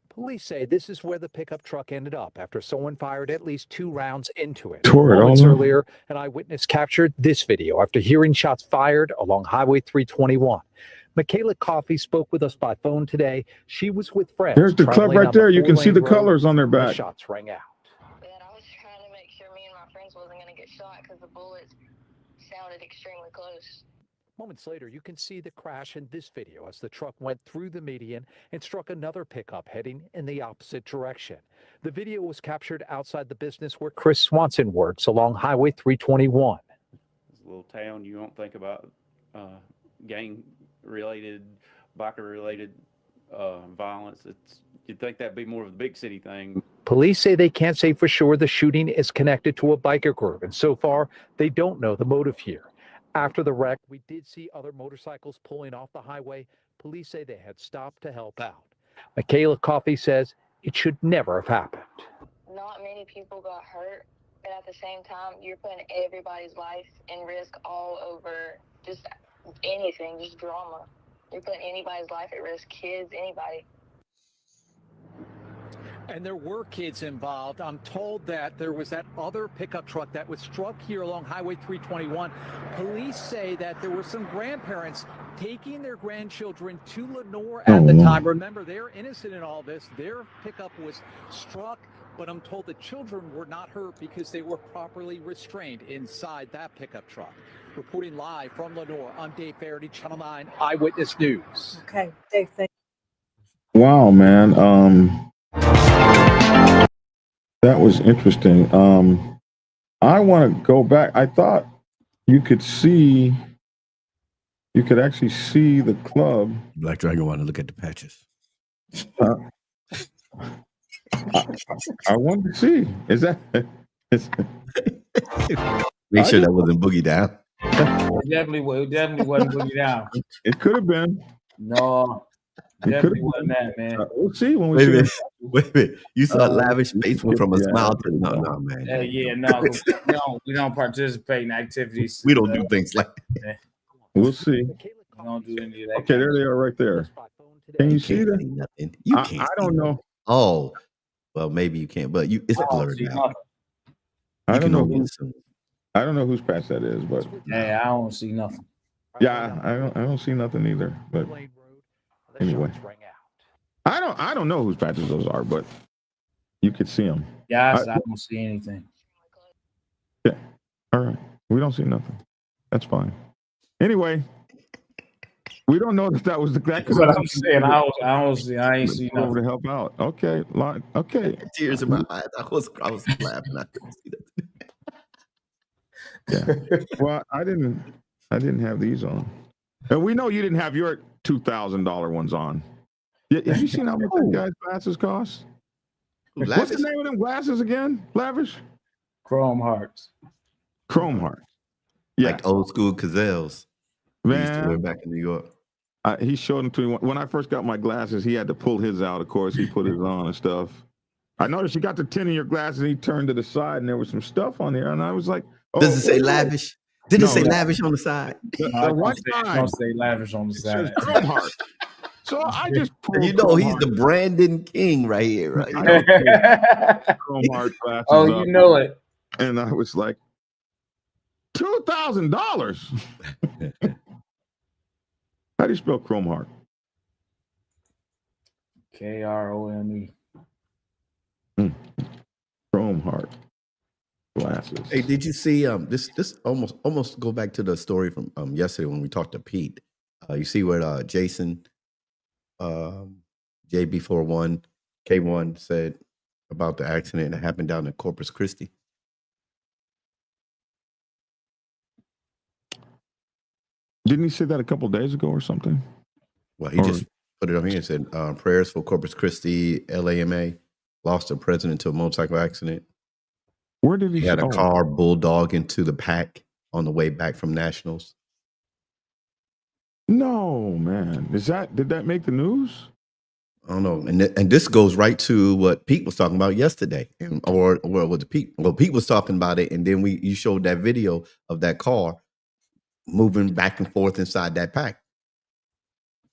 [SPEAKER 7] Police say this is where the pickup truck ended up after someone fired at least 2 rounds into it.
[SPEAKER 1] Tore it
[SPEAKER 7] Moments
[SPEAKER 1] all up.
[SPEAKER 7] earlier, an eyewitness captured this video after hearing shots fired along Highway 321. Michaela Coffey spoke with us by phone today. She was with friends.
[SPEAKER 1] There's the club
[SPEAKER 7] traveling
[SPEAKER 1] right
[SPEAKER 7] on the
[SPEAKER 1] there. You can see the
[SPEAKER 7] 4-lane road
[SPEAKER 1] colors on their
[SPEAKER 7] when the
[SPEAKER 1] back.
[SPEAKER 7] shots rang out.
[SPEAKER 8] But I was trying to make sure me and my friends wasn't going to get shot because the bullets sounded extremely close.
[SPEAKER 7] Moments later, you can see the crash in this video as the truck went through the median and struck another pickup heading in the opposite direction. The video was captured outside the business where Chris Swanson works along Highway 321.
[SPEAKER 9] It's a little town. You don't think about gang-related, biker-related violence. You'd think that'd be more of a big city thing.
[SPEAKER 7] Police say they can't say for sure the shooting is connected to a biker group, and so far, they don't know the motive here. After the wreck, we did see other motorcycles pulling off the highway. Police say they had stopped to help out. Michaela Coffey says it should never have happened.
[SPEAKER 8] Not many people got hurt, but at the same time, you're putting everybody's life in risk all over just anything, just drama. You're putting anybody's life at risk, kids, anybody.
[SPEAKER 7] And there were kids involved. I'm told that there was that other pickup truck that was struck here along Highway 321. Police say that there were some grandparents taking their grandchildren to Lenore at the time. Remember, they're innocent in all this. Their pickup was struck, but I'm told the children were not hurt because they were properly restrained inside that pickup truck. Reporting live from Lenore, I'm Dave Faraday, Channel 9 Eyewitness News.
[SPEAKER 6] Okay, Dave, thank
[SPEAKER 1] Wow, man. That was interesting. I want to go back. I thought you could actually see the club.
[SPEAKER 3] Black Dragon want to look at the patches.
[SPEAKER 1] I wanted to see. Is that?
[SPEAKER 3] Make sure that wasn't Boogie Down.
[SPEAKER 4] It definitely wasn't Boogie Down.
[SPEAKER 1] It could have been.
[SPEAKER 4] No,
[SPEAKER 1] It
[SPEAKER 4] definitely
[SPEAKER 1] could've
[SPEAKER 4] wasn't that, man.
[SPEAKER 1] We'll see when we
[SPEAKER 3] Wait a
[SPEAKER 1] see.
[SPEAKER 3] minute. Wait a minute. You saw Lavish face went from a
[SPEAKER 1] yeah.
[SPEAKER 3] smile to no, man.
[SPEAKER 4] No, we don't participate in activities.
[SPEAKER 3] We don't do things like that.
[SPEAKER 1] We'll see.
[SPEAKER 4] We don't do any of that.
[SPEAKER 1] Okay, there they are right there. Can you see
[SPEAKER 3] can't
[SPEAKER 1] that?
[SPEAKER 3] see nothing. You can't.
[SPEAKER 1] I
[SPEAKER 3] see
[SPEAKER 1] don't know.
[SPEAKER 3] Oh, well, maybe you can't, but it's
[SPEAKER 4] I don't
[SPEAKER 3] blurred
[SPEAKER 4] see
[SPEAKER 3] out.
[SPEAKER 4] nothing.
[SPEAKER 1] I
[SPEAKER 3] You
[SPEAKER 1] don't
[SPEAKER 3] can
[SPEAKER 1] know.
[SPEAKER 3] only assume.
[SPEAKER 1] I don't know whose patch that is, but
[SPEAKER 4] Yeah, I don't see nothing.
[SPEAKER 1] yeah, I don't see nothing either. But anyway. I don't know whose patches those are, but you could see them.
[SPEAKER 4] Yeah, I don't see anything.
[SPEAKER 1] Yeah. All right. We don't see nothing. That's fine. Anyway, we don't know that was that.
[SPEAKER 4] That's what I'm saying. I ain't see
[SPEAKER 1] over
[SPEAKER 4] nothing.
[SPEAKER 1] to help out. Okay. Okay.
[SPEAKER 3] Tears in my eyes. I was laughing. I couldn't see that.
[SPEAKER 1] Yeah. Well, I didn't have these on. And we know you didn't have your $2,000 ones on. Have you seen how much that guy's glasses cost? What's the name of them glasses again? Lavish?
[SPEAKER 4] Chrome Hearts.
[SPEAKER 1] Chrome Heart. Yeah.
[SPEAKER 3] Like old school Cazelles. We used to wear
[SPEAKER 1] Man,
[SPEAKER 3] back in New York.
[SPEAKER 1] he showed them to me. When I first got my glasses, he had to pull his out. Of course, he put his on and stuff. I noticed you got the tin in your glasses, and he turned to the side, and there was some stuff on there. And I was like, oh,
[SPEAKER 3] Does it say lavish? Did it say
[SPEAKER 1] No.
[SPEAKER 3] lavish on the side?
[SPEAKER 1] The
[SPEAKER 4] No,
[SPEAKER 1] one
[SPEAKER 4] don't
[SPEAKER 1] time
[SPEAKER 4] say lavish on the
[SPEAKER 1] it says
[SPEAKER 4] side.
[SPEAKER 1] Chrome Heart. So I just pulled
[SPEAKER 3] You know,
[SPEAKER 1] Chrome
[SPEAKER 3] he's
[SPEAKER 1] Heart.
[SPEAKER 3] the Brandon King right here, right?
[SPEAKER 1] I just pulled Chrome Heart glasses
[SPEAKER 4] Oh,
[SPEAKER 1] up,
[SPEAKER 4] you know it.
[SPEAKER 1] and I was like, $2,000. How do you spell Chrome Heart?
[SPEAKER 4] Krome.
[SPEAKER 1] Chrome Heart glasses.
[SPEAKER 3] Hey, did you see this almost go back to the story from yesterday when we talked to Pete. You see what Jason JB41 K1 said about the accident that happened down in Corpus Christi?
[SPEAKER 1] Didn't he say that a couple days ago or something?
[SPEAKER 3] Well, he just put it on here and said prayers for Corpus Christi, LAMA, lost a president to a motorcycle accident.
[SPEAKER 1] Where did he
[SPEAKER 3] He had
[SPEAKER 1] say?
[SPEAKER 3] a car bulldog into the pack on the way back from Nationals.
[SPEAKER 1] No, man. Did that make the news?
[SPEAKER 3] I don't know, and this goes right to what Pete was talking about yesterday, or was Pete? Well, Pete was talking about it, and then you showed that video of that car moving back and forth inside that pack,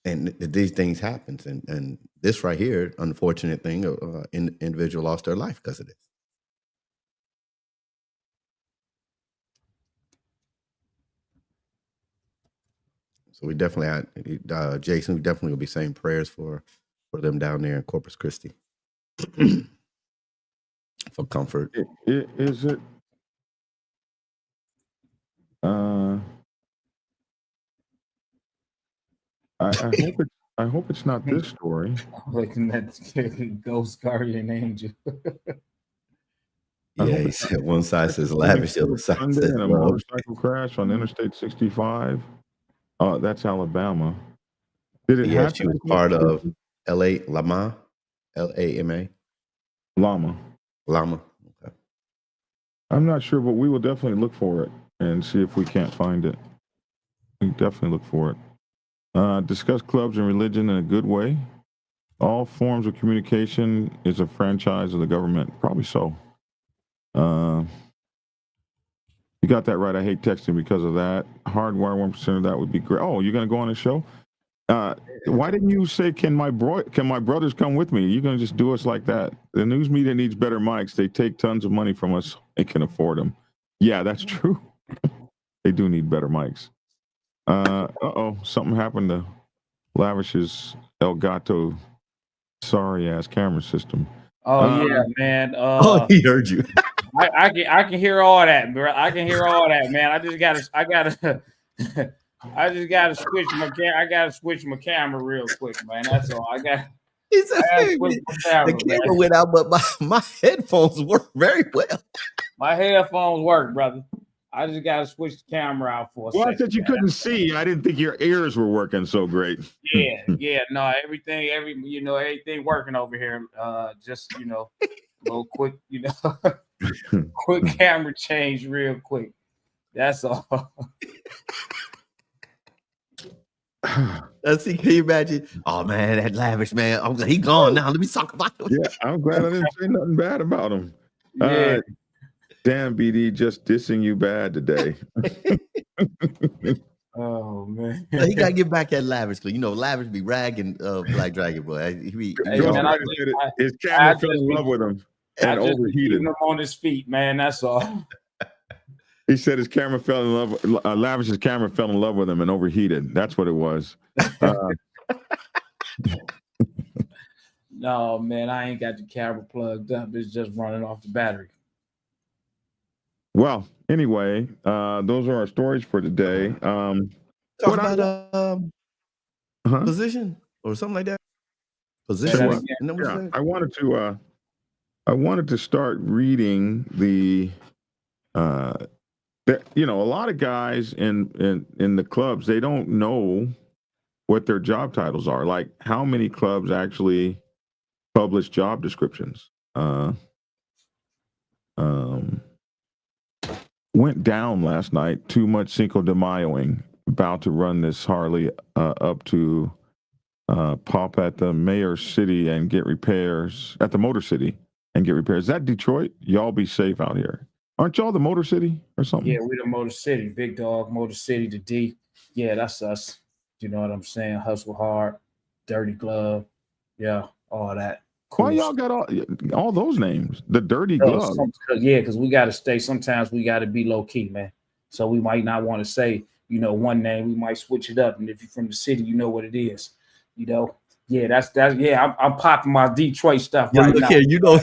[SPEAKER 3] and these things happens, and this right here, unfortunate thing, individual lost their life because of this. So we definitely had Jason. We definitely will be saying prayers for them down there in Corpus Christi for comfort.
[SPEAKER 1] Is it? I hope it's not this story.
[SPEAKER 4] Looking at Ghost Guardian Angel.
[SPEAKER 3] Yeah, he said one side says lavish, the other side
[SPEAKER 1] Sunday
[SPEAKER 3] says
[SPEAKER 1] in a
[SPEAKER 3] love.
[SPEAKER 1] motorcycle crash on Interstate 65. That's Alabama. Did it
[SPEAKER 3] Yeah,
[SPEAKER 1] happen?
[SPEAKER 3] she was part of Lama. Lama.
[SPEAKER 1] Llama.
[SPEAKER 3] Okay.
[SPEAKER 1] I'm not sure, but we will definitely look for it and see if we can't find it. We definitely look for it. Discuss clubs and religion in a good way. All forms of communication is a franchise of the government. Probably so. You got that right. I hate texting because of that. Hardwire 1% of that would be great. Oh, you're going to go on the show? Why didn't you say, can my brothers come with me? You're going to just do us like that. The news media needs better mics. They take tons of money from us. They can afford them. Yeah, that's true. They do need better mics. Something happened to Lavish's Elgato sorry ass camera system.
[SPEAKER 4] Oh yeah, man.
[SPEAKER 3] He heard you.
[SPEAKER 4] I can hear all that, bro. I can hear all that, man. I just gotta switch my I gotta switch my camera real quick, man. That's all. I got
[SPEAKER 3] The camera went out, but my headphones work very well.
[SPEAKER 4] My headphones work, brother. I just gotta switch the camera out for a second.
[SPEAKER 1] Well, I said you couldn't see. I didn't think your ears were working so great.
[SPEAKER 4] Yeah. No, everything working over here. Just a little quick, quick camera change real quick. That's all.
[SPEAKER 3] Let's see. Can you imagine? Oh man, that lavish man. He gone now. Let me talk about him.
[SPEAKER 1] Yeah, I'm glad I didn't say nothing bad about him.
[SPEAKER 4] Yeah.
[SPEAKER 1] Damn, BD, just dissing you bad today.
[SPEAKER 4] Oh man,
[SPEAKER 3] he gotta get back at lavish because lavish be ragging Black Dragon boy.
[SPEAKER 1] His camera fell in love with him and overheated.
[SPEAKER 4] Him on his feet, man. That's all.
[SPEAKER 1] He said his camera fell in love. Lavish's camera fell in love with him and overheated. That's what it was.
[SPEAKER 4] No, man, I ain't got the camera plugged up. It's just running off the battery.
[SPEAKER 1] Well, anyway, those are our stories for today.
[SPEAKER 3] Talk about position or something like that. Position.
[SPEAKER 1] Yeah, I wanted to start reading the you know, a lot of guys in the clubs, they don't know what their job titles are. Like, how many clubs actually publish job descriptions? Went down last night. Too much Cinco de Mayoing. About to run this Harley up to pop at the Mayor City and get repairs at the Motor City and get repairs. Is that Detroit? Y'all be safe out here. Aren't y'all the Motor City or something?
[SPEAKER 4] Yeah, we the Motor City, Big Dog, Motor City, the D. Yeah, that's us. You know what I'm saying? Hustle hard, dirty glove. Yeah, all that.
[SPEAKER 1] Why y'all got all those names? The Dirty
[SPEAKER 4] Oh,
[SPEAKER 1] Glove.
[SPEAKER 4] because we got to stay. Sometimes we got to be low key, man. So we might not want to say, you know, one name. We might switch it up. And if you're from the city, you know what it is. You know, yeah, that's. Yeah, I'm popping my Detroit stuff right now.
[SPEAKER 3] Here, you know,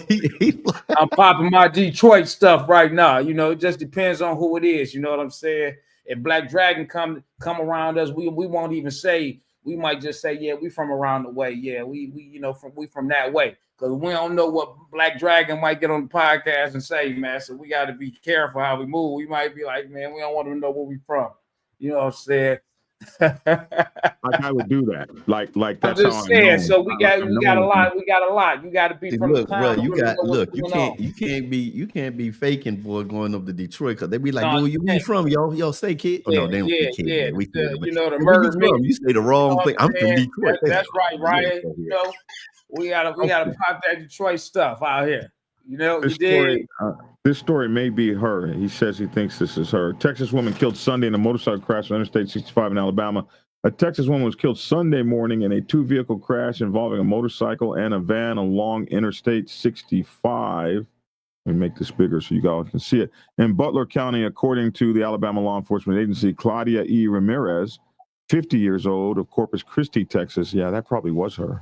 [SPEAKER 4] I'm popping my Detroit stuff right now. You know, it just depends on who it is. You know what I'm saying? If Black Dragon come around us, we won't even say. We might just say, yeah, we from around the way. Yeah, we you know from that way, because we don't know what Black Dragon might get on the podcast and say, man. So we got to be careful how we move. We might be like, man, we don't want to know where we from. You know what I'm saying?
[SPEAKER 1] Like I would do that. Like
[SPEAKER 4] I'm
[SPEAKER 1] that's
[SPEAKER 4] just
[SPEAKER 1] how
[SPEAKER 4] saying.
[SPEAKER 1] I know.
[SPEAKER 4] So we got a lot. We got a lot. You got to be from
[SPEAKER 3] look,
[SPEAKER 4] the town.
[SPEAKER 3] bro, you
[SPEAKER 4] know
[SPEAKER 3] you can't be faking for going up to Detroit, because they be like,
[SPEAKER 4] No,
[SPEAKER 3] where
[SPEAKER 4] you
[SPEAKER 3] you from? Y'all say kid? Oh no, they don't say kid.
[SPEAKER 4] yeah.
[SPEAKER 3] Man. We kid.
[SPEAKER 4] You know the
[SPEAKER 3] Where you
[SPEAKER 4] murder me.
[SPEAKER 3] from? You say the wrong thing. I'm from Detroit.
[SPEAKER 4] That's right, Ryan. You know, we gotta pop that Detroit stuff out here. You know,
[SPEAKER 1] this story may be her. He says he thinks this is her. Texas woman killed Sunday in a motorcycle crash on Interstate 65 in Alabama. A Texas woman was killed Sunday morning in a two-vehicle crash involving a motorcycle and a van along Interstate 65. Let me make this bigger so you guys can see it. In Butler County, according to the Alabama law enforcement agency, Claudia E. Ramirez, 50 years old, of Corpus Christi, Texas, yeah, that probably was her,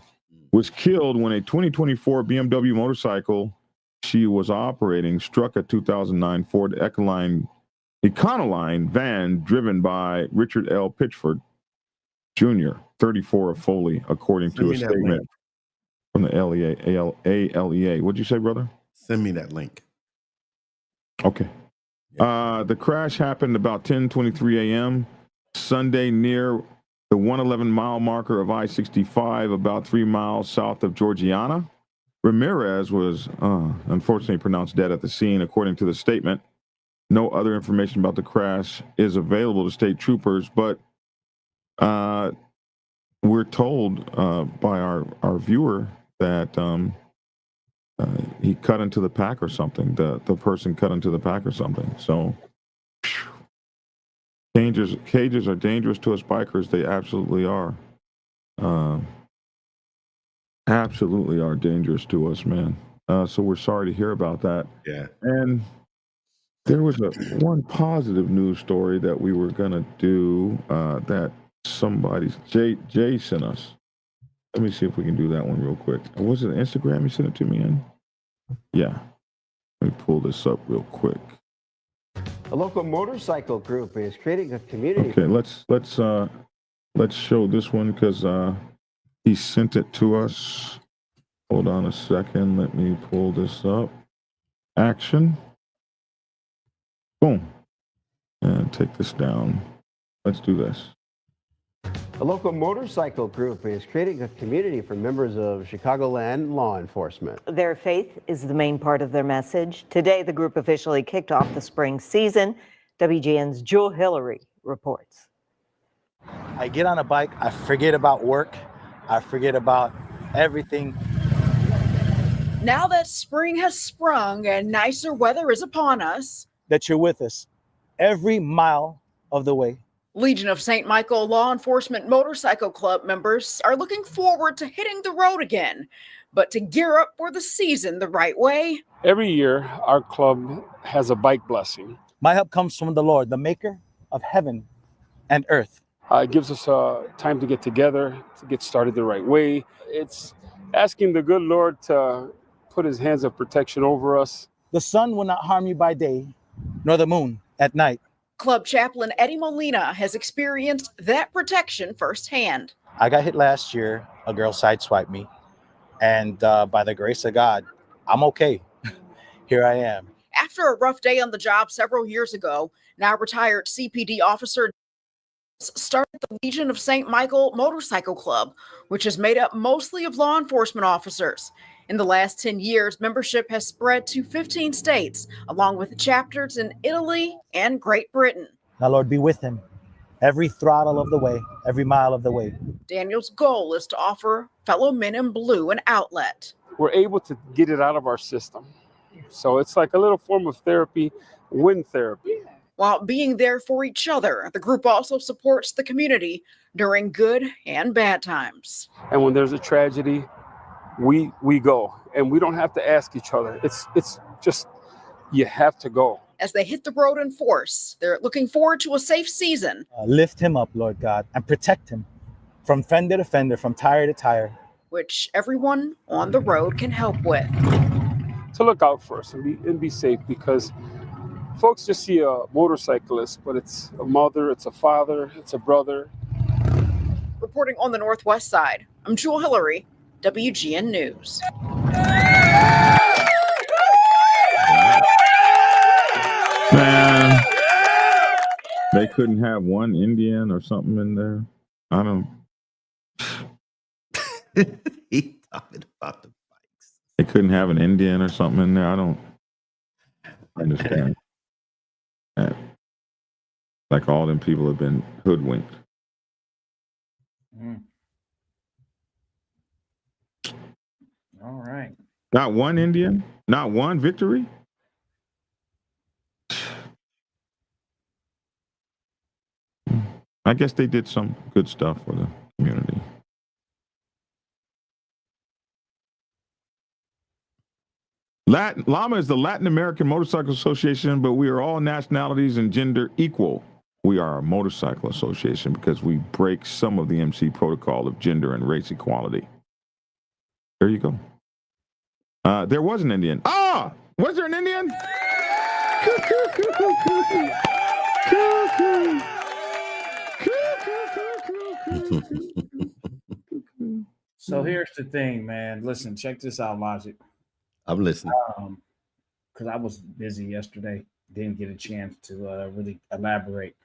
[SPEAKER 1] was killed when a 2024 BMW motorcycle she was operating struck a 2009 Ford Econoline van driven by Richard L. Pitchford Jr., 34 of Foley, according to a statement from the ALEA. What'd you say, brother?
[SPEAKER 3] Send me that link.
[SPEAKER 1] Okay. The crash happened about 10:23 a.m. Sunday near the 111 mile marker of I-65, about 3 miles south of Georgiana. Ramirez was unfortunately pronounced dead at the scene, according to the statement. No other information about the crash is available to state troopers, but we're told by our viewer that he cut into the pack or something. The person cut into the pack or something. So cages are dangerous to us bikers. They absolutely are. Absolutely are dangerous to us, man. So we're sorry to hear about that.
[SPEAKER 3] Yeah.
[SPEAKER 1] And there was one positive news story that we were gonna do that Jay sent us. Let me see if we can do that one real quick. Was it Instagram you sent it to me in? Yeah. Let me pull this up real quick.
[SPEAKER 10] A local motorcycle group is creating a community.
[SPEAKER 1] Okay, let's show this one because he sent it to us. Hold on a second. Let me pull this up. Action. Boom. And take this down. Let's do this.
[SPEAKER 10] A local motorcycle group is creating a community for members of Chicagoland law enforcement.
[SPEAKER 11] Their faith is the main part of their message. Today, the group officially kicked off the spring season. WGN's Jewel Hillary reports.
[SPEAKER 12] I get on a bike, I forget about work, I forget about everything.
[SPEAKER 13] Now that spring has sprung and nicer weather is upon us,
[SPEAKER 12] That you're with us every mile of the way.
[SPEAKER 13] Legion of St. Michael Law Enforcement Motorcycle Club members are looking forward to hitting the road again, but to gear up for the season the right way.
[SPEAKER 14] Every year, our club has a bike blessing.
[SPEAKER 12] My help comes from the Lord, the maker of heaven and earth.
[SPEAKER 14] It gives us time to get together, to get started the right way. It's asking the good Lord to put his hands of protection over us.
[SPEAKER 12] The sun will not harm you by day, nor the moon at night.
[SPEAKER 13] Club chaplain Eddie Molina has experienced that protection firsthand.
[SPEAKER 12] I got hit last year. A girl sideswiped me. And by the grace of God, I'm okay. Here I am.
[SPEAKER 13] After a rough day on the job several years ago, now retired CPD officer started the Legion of St. Michael Motorcycle Club, which is made up mostly of law enforcement officers. In the last 10 years, membership has spread to 15 states, along with chapters in Italy and Great Britain.
[SPEAKER 12] Now, Lord, be with him every throttle of the way, every mile of the way.
[SPEAKER 13] Daniel's goal is to offer fellow men in blue an outlet.
[SPEAKER 14] We're able to get it out of our system. So it's like a little form of therapy, wind therapy.
[SPEAKER 13] While being there for each other, the group also supports the community during good and bad times.
[SPEAKER 14] And when there's a tragedy, we go, and we don't have to ask each other. It's just, you have to go.
[SPEAKER 13] As they hit the road in force, they're looking forward to a safe season.
[SPEAKER 12] Lift him up, Lord God, and protect him from fender to fender, from tire to tire.
[SPEAKER 13] Which everyone on the road can help with.
[SPEAKER 14] To look out for us and be safe, because folks just see a motorcyclist, but it's a mother, it's a father, it's a brother.
[SPEAKER 13] Reporting on the Northwest Side, I'm Jewel Hillary, WGN News.
[SPEAKER 1] Man, they couldn't have one Indian or something in there. I don't.
[SPEAKER 3] He talking about the bikes.
[SPEAKER 1] They couldn't have an Indian or something in there. I don't understand. Like all them people have been hoodwinked.
[SPEAKER 4] All right.
[SPEAKER 1] Not one Indian? Not one victory? I guess they did some good stuff for the community. LAMA is the Latin American Motorcycle Association, but we are all nationalities and gender equal. We are a motorcycle association because we break some of the MC protocol of gender and race equality. There you go. There was an Indian. Ah! Was there an Indian?
[SPEAKER 4] So here's the thing, man. Listen, check this out, Logic.
[SPEAKER 3] I'm listening.
[SPEAKER 4] Because I was busy yesterday, didn't get a chance to really elaborate.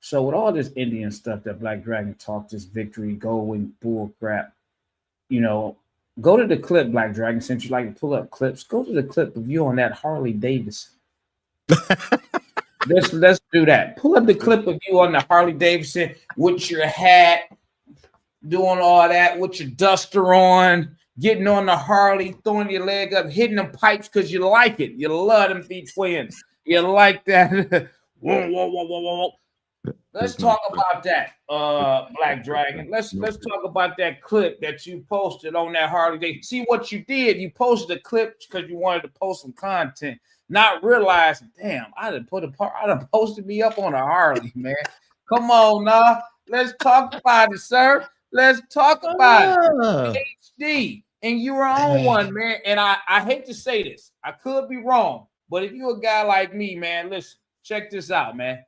[SPEAKER 4] So with all this Indian stuff that Black Dragon talked, this victory, going bull crap, you know, go to the clip, Black Dragon, since you like to pull up clips, go to the clip of you on that Harley Davidson. Let's do that. Pull up the clip of you on the Harley Davidson with your hat, doing all that with your duster on, getting on the Harley, throwing your leg up, hitting them pipes because you like it. You love them V-twins. You like that. Whoa, whoa, whoa, whoa, whoa. Let's talk about that, Black Dragon. Let's talk about that clip that you posted on that Harley Davidson. See what you did? You posted a clip because you wanted to post some content, not realizing, damn, I done posted me up on a Harley, man. Come on, now. Let's talk about it, sir. Let's talk about it. HD. And you were on one, man. And I hate to say this. I could be wrong. But if you're a guy like me, man, listen, check this out, man.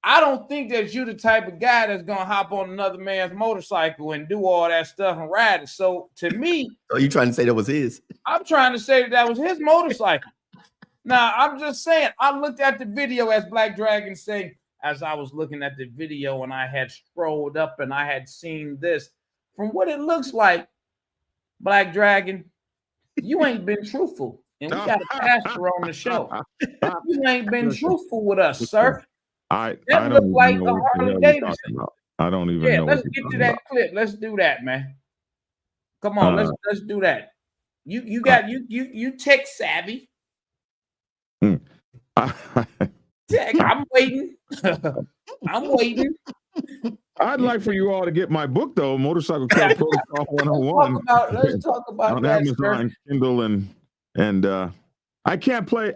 [SPEAKER 4] I don't think that you're the type of guy that's going to hop on another man's motorcycle and do all that stuff and ride it. So to me.
[SPEAKER 3] Are you trying to say that was his?
[SPEAKER 4] I'm trying to say that was his motorcycle. Now, I'm just saying, I looked at the video as Black Dragon saying, as I was looking at the video and I had scrolled up and I had seen this. From what it looks like, Black Dragon, you ain't been truthful. And we got a pastor on the show. You ain't been truthful with us, sir.
[SPEAKER 1] I don't like know what the hell you're talking about. I don't even know.
[SPEAKER 4] Let's get to that clip. Let's do that, man. Come on, let's do that. You tech savvy. I'm waiting. I'm waiting.
[SPEAKER 1] I'd like for you all to get my book though, Motorcycle Club Protocol 101.
[SPEAKER 4] Let's talk about
[SPEAKER 1] on
[SPEAKER 4] that,
[SPEAKER 1] Amazon,
[SPEAKER 4] sir.
[SPEAKER 1] Kindle, and I can't play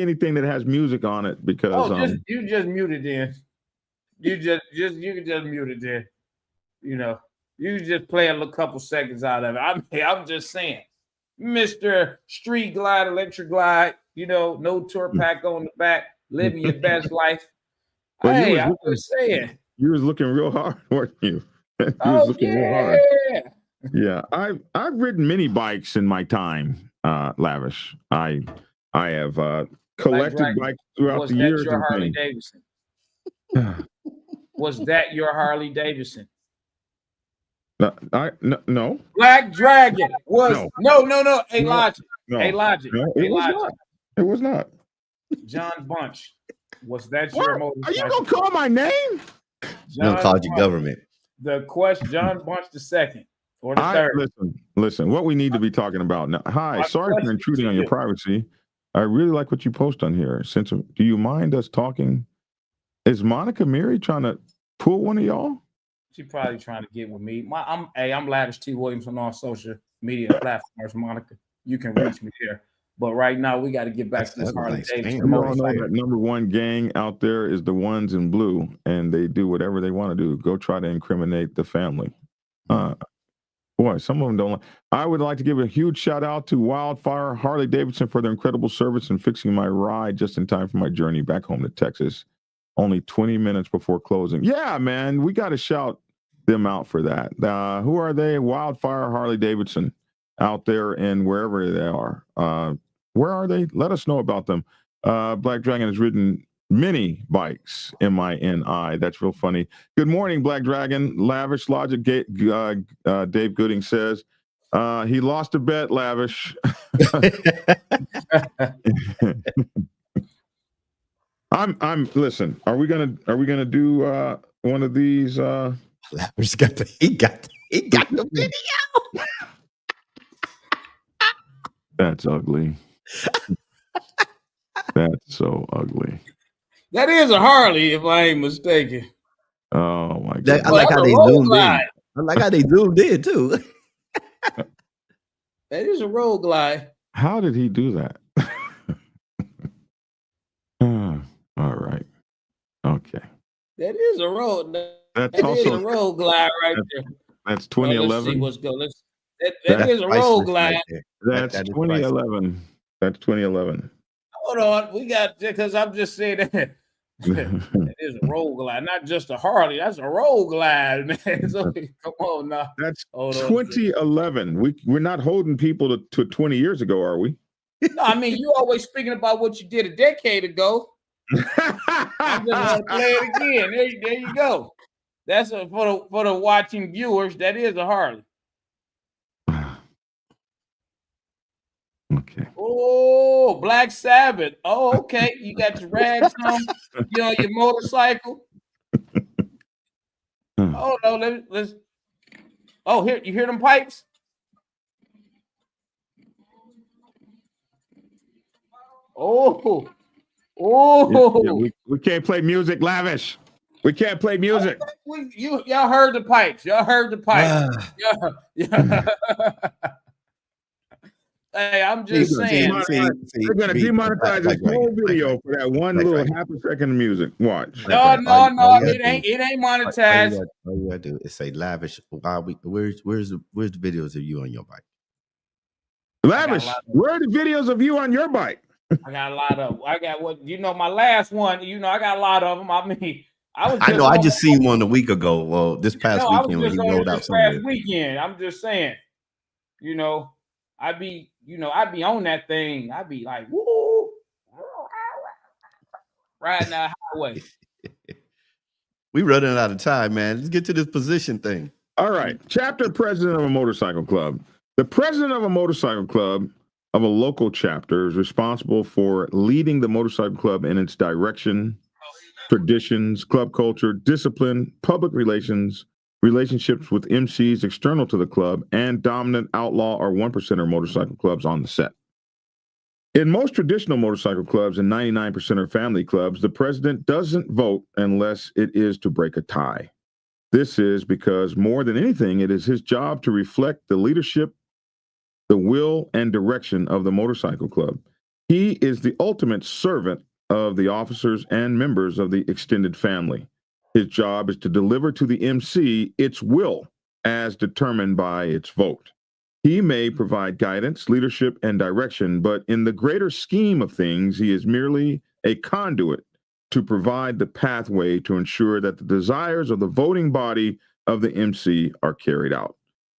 [SPEAKER 1] anything that has music on it because
[SPEAKER 4] you just muted then. You can just mute it then. You know, you just play a couple seconds out of it. I'm just saying, Mr. Street Glide, Electric Glide, you know, no tour pack on the back, living your best life.
[SPEAKER 1] Well,
[SPEAKER 4] hey, I'm just saying.
[SPEAKER 1] You was looking real hard, weren't you? You was looking real hard. Yeah, I've ridden many bikes in my time, Lavish. I have collected
[SPEAKER 4] Dragon,
[SPEAKER 1] bikes throughout
[SPEAKER 4] was
[SPEAKER 1] the
[SPEAKER 4] that
[SPEAKER 1] years
[SPEAKER 4] your
[SPEAKER 1] and
[SPEAKER 4] Harley
[SPEAKER 1] things.
[SPEAKER 4] Davidson? Was that your Harley Davidson?
[SPEAKER 1] No.
[SPEAKER 4] Black Dragon was no. Hey,
[SPEAKER 1] No.
[SPEAKER 4] Logic.
[SPEAKER 1] No.
[SPEAKER 4] Hey, Logic.
[SPEAKER 1] No,
[SPEAKER 4] Hey,
[SPEAKER 1] it was
[SPEAKER 4] Logic.
[SPEAKER 1] not. It was not.
[SPEAKER 4] John Bunch. Was that
[SPEAKER 1] What?
[SPEAKER 4] your
[SPEAKER 1] Are
[SPEAKER 4] motorcycle?
[SPEAKER 1] you gonna call my name?
[SPEAKER 3] No,
[SPEAKER 4] John
[SPEAKER 3] called you
[SPEAKER 4] Bunch.
[SPEAKER 3] government.
[SPEAKER 4] The question, John Bunch the second or the third.
[SPEAKER 1] Listen. What we need to be talking about now. Hi, sorry for intruding on your privacy. I really like what you post on here. Do you mind us talking? Is Monica Mary trying to pull one of y'all?
[SPEAKER 4] She probably trying to get with me. I'm Lavish T. Williams on all social media platforms. Monica, you can reach me there. But right now, we got to get back to this Harley Davidson.
[SPEAKER 1] You all know that number one gang out there is the ones in blue, and they do whatever they want to do. Go try to incriminate the family. Boy, some of them don't. I would like to give a huge shout out to Wildfire Harley Davidson for their incredible service in fixing my ride just in time for my journey back home to Texas. Only 20 minutes before closing. Yeah, man, we got to shout them out for that. Who are they? Wildfire Harley Davidson out there and wherever they are. Where are they? Let us know about them. Black Dragon has ridden many bikes, MINI. That's real funny. Good morning, Black Dragon. Lavish Logic. Dave Gooding says he lost a bet. Lavish. Listen. Are we gonna do one of these?
[SPEAKER 3] Lavish got the video.
[SPEAKER 1] That's ugly. That's so ugly.
[SPEAKER 4] That is a Harley, if I ain't mistaken.
[SPEAKER 1] Oh my god!
[SPEAKER 3] I like how they zoomed in. I like how they zoomed in too.
[SPEAKER 4] That is a road glide.
[SPEAKER 1] How did he do that? All right. Okay.
[SPEAKER 4] That is a road.
[SPEAKER 1] That's also
[SPEAKER 4] a road glide right there.
[SPEAKER 1] That's 2011.
[SPEAKER 4] Let's see what's going. That is a road glide.
[SPEAKER 1] That's 2011. That's 2011.
[SPEAKER 4] Hold on, we got because I'm just saying that. That is a road glide, not just a Harley. That's a road glide, man. So, come on now.
[SPEAKER 1] That's 2011. We're not holding people to 20 years ago, are we?
[SPEAKER 4] No, I mean you always speaking about what you did a decade ago. I'm just gonna play it again. There you go. That's for the watching viewers. That is a Harley.
[SPEAKER 1] Okay.
[SPEAKER 4] Oh, Black Sabbath. Oh, okay. You got your rags on. You on your motorcycle. Oh no, let's. Oh, here you hear them pipes? Oh.
[SPEAKER 1] Yeah, we can't play music, Lavish. We can't play music.
[SPEAKER 4] Y'all heard the pipes. Y'all heard the pipes. Yeah. Hey, I'm just saying.
[SPEAKER 1] They're going to demonetize this whole video for that one little half a second of music. Watch.
[SPEAKER 4] No, it ain't monetized.
[SPEAKER 3] All you gotta do is say Lavish. Where's the videos of you on your bike?
[SPEAKER 1] Lavish, where are the videos of you on your bike?
[SPEAKER 4] I got a lot of. I got my last one. I got a lot of them. I mean,
[SPEAKER 3] I know. I just seen one a week ago. Well, this past weekend when he rolled out somewhere.
[SPEAKER 4] Last weekend. I'm just saying. I'd be on that thing. I'd be like, woo, riding that highway.
[SPEAKER 3] We running out of time, man. Let's get to this position thing.
[SPEAKER 1] All right. Chapter president of a motorcycle club. The president of a motorcycle club of a local chapter is responsible for leading the motorcycle club in its direction, traditions, club culture, discipline, public relations, relationships with MCs external to the club, and dominant outlaw or 1% motorcycle clubs on the set. In most traditional motorcycle clubs and 99% of family clubs, the president doesn't vote unless it is to break a tie. This is because more than anything, it is his job to reflect the leadership, the will, and direction of the motorcycle club. He is the ultimate servant of the officers and members of the extended family. His job is to deliver to the MC its will as determined by its vote. He may provide guidance, leadership, and direction, but in the greater scheme of things, he is merely a conduit to provide the pathway to ensure that the desires of the voting body of the MC are carried out.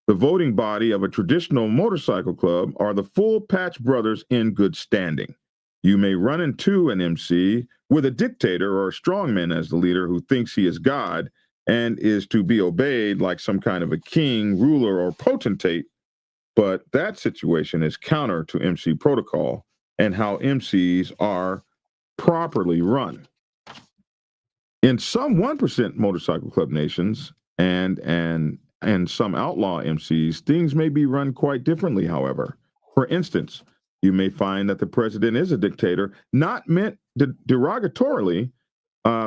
[SPEAKER 1] The voting body of a traditional motorcycle club are the full patch brothers in good standing. You may run into an MC with a dictator or a strongman as the leader who thinks he is God and is to be obeyed like some kind of a king, ruler, or potentate. But that situation is counter to MC protocol and how MCs are properly run. In some 1% motorcycle club nations and some outlaw MCs, things may be run quite differently, however. For instance, you may find that the president is a dictator, not meant derogatorily,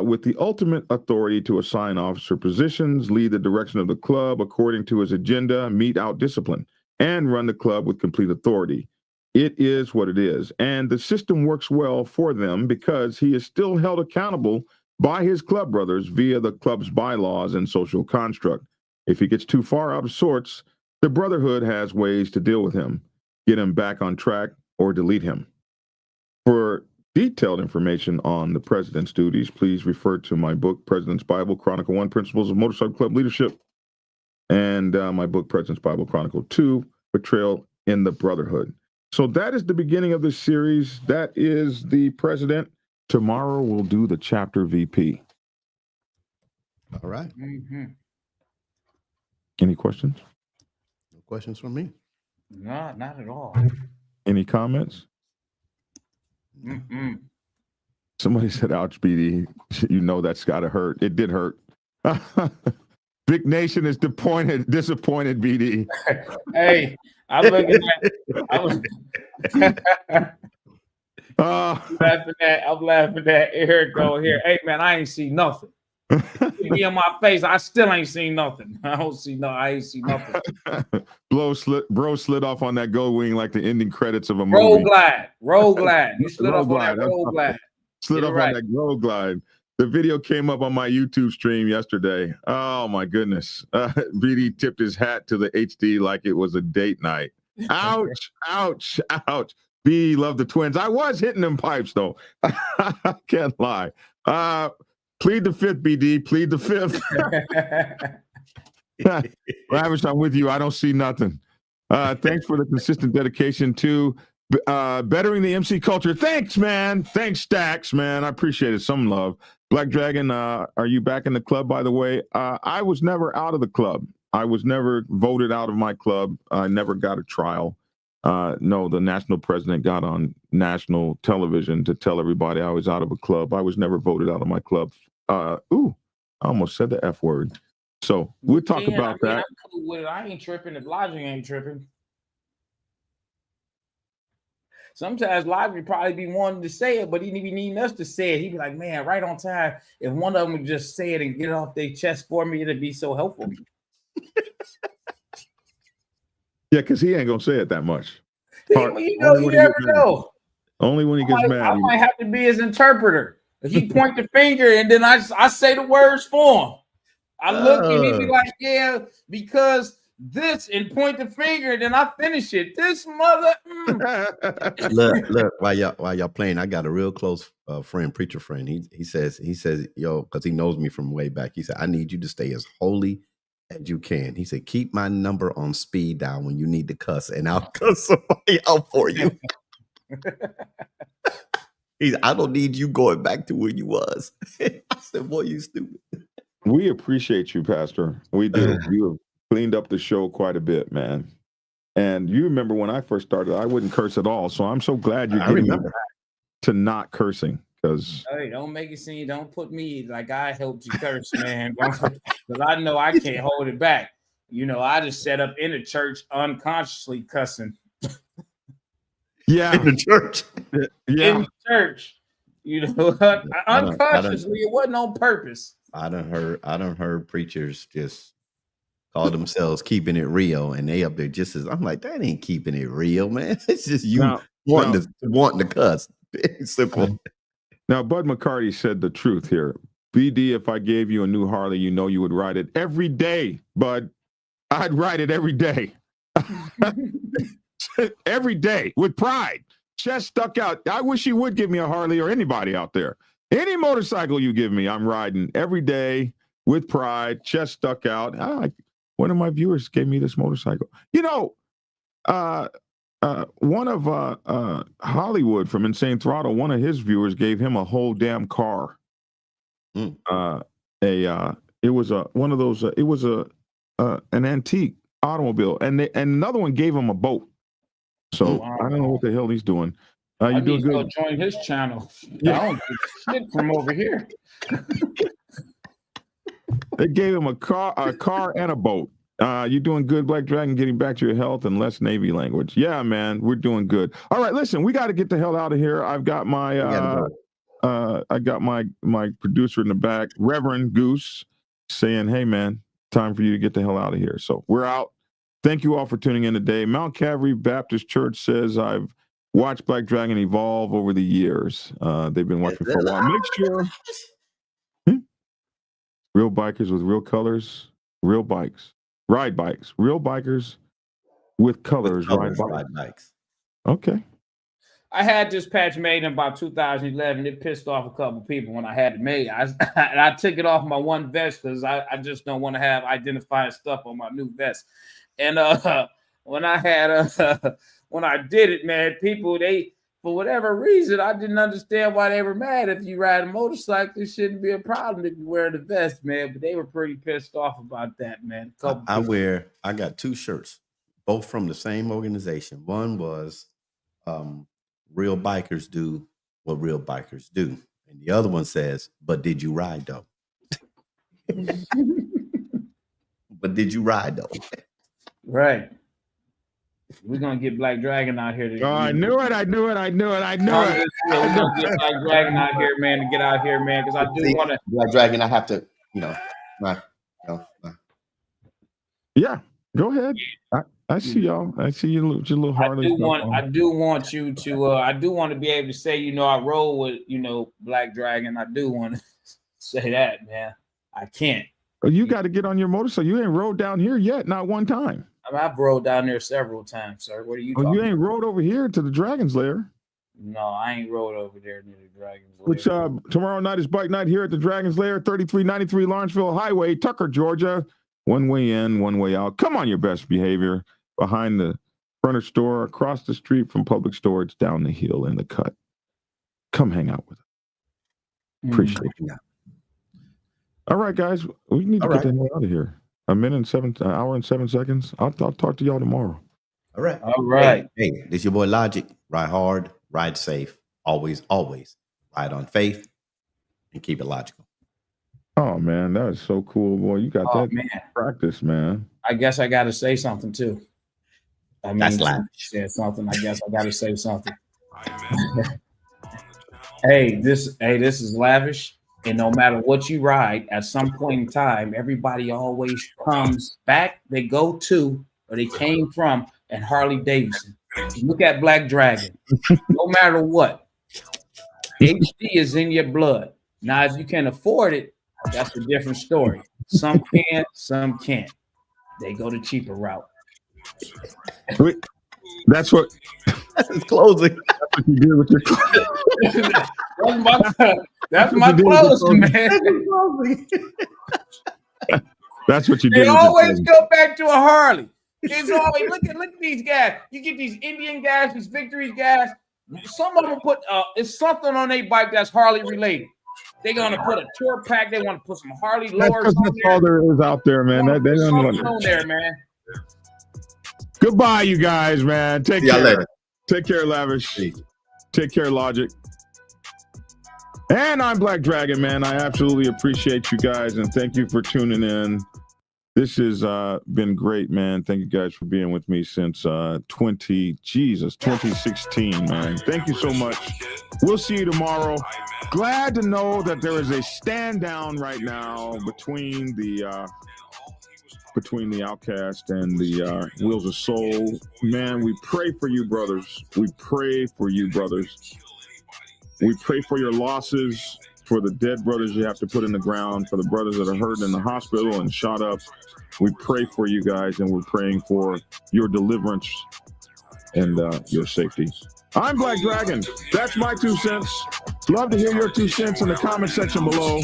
[SPEAKER 1] with the ultimate authority to assign officer positions, lead the direction of the club according to his agenda, mete out discipline, and run the club with complete authority. It is what it is. And the system works well for them because he is still held accountable by his club brothers via the club's bylaws and social construct. If he gets too far out of sorts, the brotherhood has ways to deal with him, get him back on track, or delete him. For detailed information on the president's duties, please refer to my book, President's Bible, Chronicle 1, Principles of Motorcycle Club Leadership, and my book, President's Bible, Chronicle 2, Betrayal in the Brotherhood. So that is the beginning of this series. That is the president. Tomorrow we'll do the chapter VP.
[SPEAKER 3] All right.
[SPEAKER 4] Mm-hmm.
[SPEAKER 1] Any questions?
[SPEAKER 3] No questions from me.
[SPEAKER 4] No, not at all.
[SPEAKER 1] Any comments?
[SPEAKER 4] Mm-mm.
[SPEAKER 1] Somebody said, ouch, BD. You know that's got to hurt. It did hurt. Big Nation is disappointed, BD.
[SPEAKER 4] Hey, I'm looking at. I'm laughing at Eric over here. Hey man, I ain't see nothing. Be in my face. I still ain't seen nothing. I ain't see nothing.
[SPEAKER 1] Bro slid off on that gold wing like the ending credits of a movie.
[SPEAKER 4] Roll glide. You slid off on that roll glide.
[SPEAKER 1] Slid off on that roll glide. The video came up on my YouTube stream yesterday. Oh my goodness. BD tipped his hat to the HD like it was a date night. Ouch, ouch, ouch. BD loved the twins. I was hitting them pipes though. I can't lie. Plead the fifth, BD. Plead the fifth. Lavish, I'm with you. I don't see nothing. Thanks for the consistent dedication to bettering the MC culture. Thanks, man. Thanks, Stacks, man. I appreciate it. Some love. Black Dragon, are you back in the club, by the way? I was never out of the club. I was never voted out of my club. I never got a trial. No, the national president got on national television to tell everybody I was out of a club. I was never voted out of my club. I almost said the F word. So we'll talk about that.
[SPEAKER 4] I'm cool with it. I ain't tripping if Logic ain't tripping. Sometimes Logic probably be wanting to say it, but he be needing us to say it. He'd be like, man, right on time. If one of them would just say it and get it off their chest for me, it'd be so helpful.
[SPEAKER 1] Yeah, because he ain't going to say it that much.
[SPEAKER 4] You never know.
[SPEAKER 1] Only when he gets mad.
[SPEAKER 4] I might have to be his interpreter. If he point the finger and then I say the words for him. I look and he be like, yeah, because this, and point the finger, and then I finish it. This mother.
[SPEAKER 3] Look, while y'all playing, I got a real close friend, preacher friend. He says, yo, because he knows me from way back. He said, I need you to stay as holy as you can. He said, keep my number on speed dial when you need to cuss, and I'll cuss somebody out for you. I don't need you going back to where you was. I said, boy, you stupid.
[SPEAKER 1] We appreciate you, Pastor. We do. You have cleaned up the show quite a bit, man. And you remember when I first started, I wouldn't curse at all. So I'm so glad you're getting back to not cursing. Because
[SPEAKER 4] hey, don't make it seem, don't put me like I helped you curse, man. Because I know I can't hold it back. You know, I just set up in the church unconsciously cussing.
[SPEAKER 1] Yeah.
[SPEAKER 3] In the church.
[SPEAKER 1] Yeah.
[SPEAKER 4] In the church. You know, unconsciously, it wasn't on purpose.
[SPEAKER 3] I done heard preachers just call themselves keeping it real, and they up there just as I'm like, that ain't keeping it real, man. It's just you wanting to cuss. It's simple.
[SPEAKER 1] Now, Bud McCarty said the truth here. BD, if I gave you a new Harley, you know you would ride it every day, Bud. I'd ride it every day. Every day with pride. Chest stuck out. I wish you would give me a Harley, or anybody out there. Any motorcycle you give me, I'm riding every day with pride, chest stuck out. One of my viewers gave me this motorcycle. You know, one of Hollywood from Insane Throttle, one of his viewers gave him a whole damn car.
[SPEAKER 3] Mm.
[SPEAKER 1] It was one of those. It was an antique automobile, and another one gave him a boat. So
[SPEAKER 4] Wow.
[SPEAKER 1] I don't know what the hell he's doing.
[SPEAKER 4] I
[SPEAKER 1] You doing
[SPEAKER 4] need to
[SPEAKER 1] good?
[SPEAKER 4] go join his channel.
[SPEAKER 1] Yeah.
[SPEAKER 4] I don't get shit from over here.
[SPEAKER 1] They gave him a car, and a boat. You're doing good, Black Dragon, getting back to your health and less Navy language. Yeah, man, we're doing good. All right, listen, we got to get the hell out of here. I've got my I got my producer in the back, Reverend Goose, saying, "Hey, man, time for you to get the hell out of here." So we're out. Thank you all for tuning in today. Mount Calvary Baptist Church says, "I've watched Black Dragon evolve over the years." They've been watching for a while. Make sure. Real bikers with real colors, real bikes, ride bikes, real bikers with colors, ride
[SPEAKER 3] bikes.
[SPEAKER 1] Okay.
[SPEAKER 4] I had this patch made in about 2011. It pissed off a couple people when I had it made. I took it off my one vest because I just don't want to have identifying stuff on my new vest. And when I had when I did it, man, people, they, for whatever reason, I didn't understand why they were mad. If you ride a motorcycle, it shouldn't be a problem if you wear the vest, man. But they were pretty pissed off about that, man.
[SPEAKER 3] I got 2 shirts, both from the same organization. One was real bikers do what real bikers do. And the other one says, but did you ride though? But did you ride though?
[SPEAKER 4] Right. We're gonna get Black Dragon out here.
[SPEAKER 1] I knew it.
[SPEAKER 4] We're gonna get Black Dragon out here, man, to get out here, man, because I do want to.
[SPEAKER 3] Black Dragon, I have to,
[SPEAKER 1] Yeah, go ahead. I see y'all. I see your little heart.
[SPEAKER 4] I do want you to. I do want to be able to say, I roll with, Black Dragon. I do want to say that, man. I can't.
[SPEAKER 1] You got to get on your motorcycle. You ain't rode down here yet, not one time.
[SPEAKER 4] I've rode down there several times, sir. What are you talking
[SPEAKER 1] you ain't rode over here to the Dragon's Lair?
[SPEAKER 4] No, I ain't rode over there near the Dragon's Lair.
[SPEAKER 1] Which tomorrow night is bike night here at the Dragon's Lair, 3393 Lawrenceville Highway, Tucker, Georgia. One way in, one way out. Come on your best behavior. Behind the furniture store, across the street from public storage, down the hill in the cut. Come hang out with us. Appreciate you. All right, guys. We need to get the hell out of here. An hour and 7 seconds. I'll talk to y'all tomorrow.
[SPEAKER 3] All right.
[SPEAKER 4] All right.
[SPEAKER 3] Hey, this your boy Logic. Ride hard, ride safe. Always, always ride on faith and keep it logical.
[SPEAKER 1] Oh, man. That is so cool, boy. You got that practice, man.
[SPEAKER 4] I guess I got to say something, too. I mean,
[SPEAKER 3] that's lavish.
[SPEAKER 4] Said something. I guess I got to say something. Hey, this is lavish. And no matter what you ride, at some point in time, everybody always comes back. They go to, or they came from, and Harley Davidson. Look at Black Dragon. No matter what, HD is in your blood. Now, if you can afford it, that's a different story. Some can, some can't. They go the cheaper route.
[SPEAKER 1] That's what.
[SPEAKER 3] That's closing.
[SPEAKER 1] That's what you do with your clothes.
[SPEAKER 4] That's my clothes, man.
[SPEAKER 1] That's what you do.
[SPEAKER 4] They always go back to a Harley. It's always look at these guys. You get these Indian guys, these Victory guys. Some of them put it's something on their bike that's Harley related. They're gonna put a tour pack. They want to put some Harley lowers on
[SPEAKER 1] that's
[SPEAKER 4] there.
[SPEAKER 1] all there is out there, man. They don't want
[SPEAKER 4] on there, man.
[SPEAKER 1] Goodbye, you guys, man. Take care. Later. Take care, Lavish. Take care, Logic. And I'm Black Dragon, man. I absolutely appreciate you guys, and thank you for tuning in. This has been great, man. Thank you guys for being with me since 2016, man. Thank you so much. We'll see you tomorrow. Glad to know that there is a stand down right now between the Outcast and the Wheels of Soul. Man, we pray for you, brothers. We pray for you, brothers. We pray for your losses, for the dead brothers you have to put in the ground, for the brothers that are hurt in the hospital and shot up. We pray for you guys, and we're praying for your deliverance and your safety. I'm Black Dragon. That's my 2 cents. Love to hear your 2 cents in the comment section below.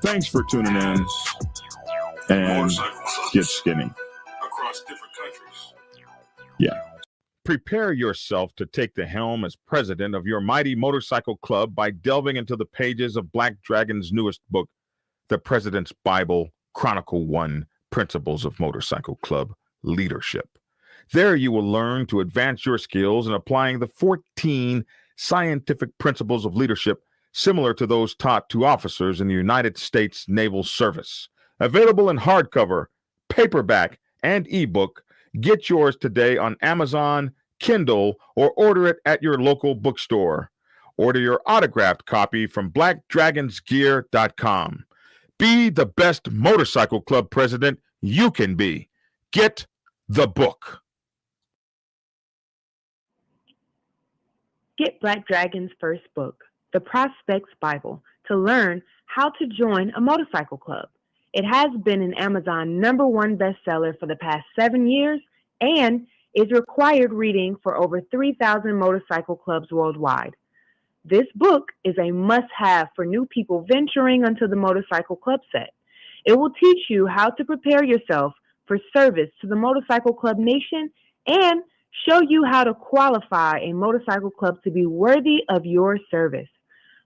[SPEAKER 1] Thanks for tuning in. And get skinny.
[SPEAKER 2] Across different countries.
[SPEAKER 1] Yeah. Prepare yourself to take the helm as president of your mighty motorcycle club by delving into the pages of Black Dragon's newest book, The President's Bible, Chronicle 1, Principles of Motorcycle Club Leadership. There you will learn to advance your skills in applying the 14 scientific principles of leadership similar to those taught to officers in the United States Naval Service. Available in hardcover, paperback, and ebook. Get yours today on Amazon, Kindle, or order it at your local bookstore. Order your autographed copy from blackdragonsgear.com. Be the best motorcycle club president you can be. Get the book.
[SPEAKER 15] Get Black Dragon's first book, The Prospect's Bible, to learn how to join a motorcycle club. It has been an Amazon #1 bestseller for the past 7 years and is required reading for over 3,000 motorcycle clubs worldwide. This book is a must-have for new people venturing onto the motorcycle club set. It will teach you how to prepare yourself for service to the motorcycle club nation and show you how to qualify a motorcycle club to be worthy of your service.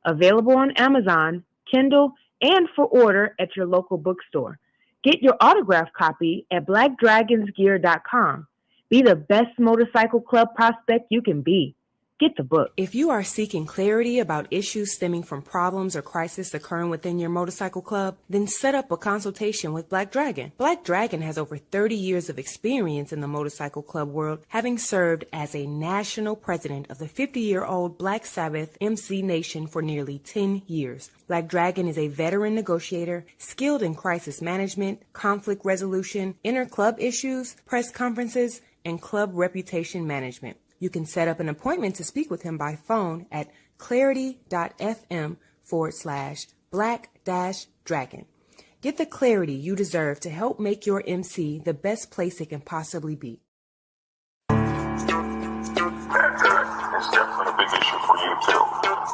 [SPEAKER 15] Available on Amazon, Kindle, and for order at your local bookstore. Get your autographed copy at blackdragonsgear.com. Be the best motorcycle club prospect you can be. Get the book.
[SPEAKER 16] If you are seeking clarity about issues stemming from problems or crises occurring within your motorcycle club, then set up a consultation with Black Dragon. Black Dragon has over 30 years of experience in the motorcycle club world, having served as a national president of the 50-year-old Black Sabbath MC Nation for nearly 10 years. Black Dragon is a veteran negotiator, skilled in crisis management, conflict resolution, inter-club issues, press conferences, and club reputation management. You can set up an appointment to speak with him by phone at clarity.fm/black-dragon. Get the clarity you deserve to help make your MC the best place it can possibly be.
[SPEAKER 2] It's definitely a big issue for you too.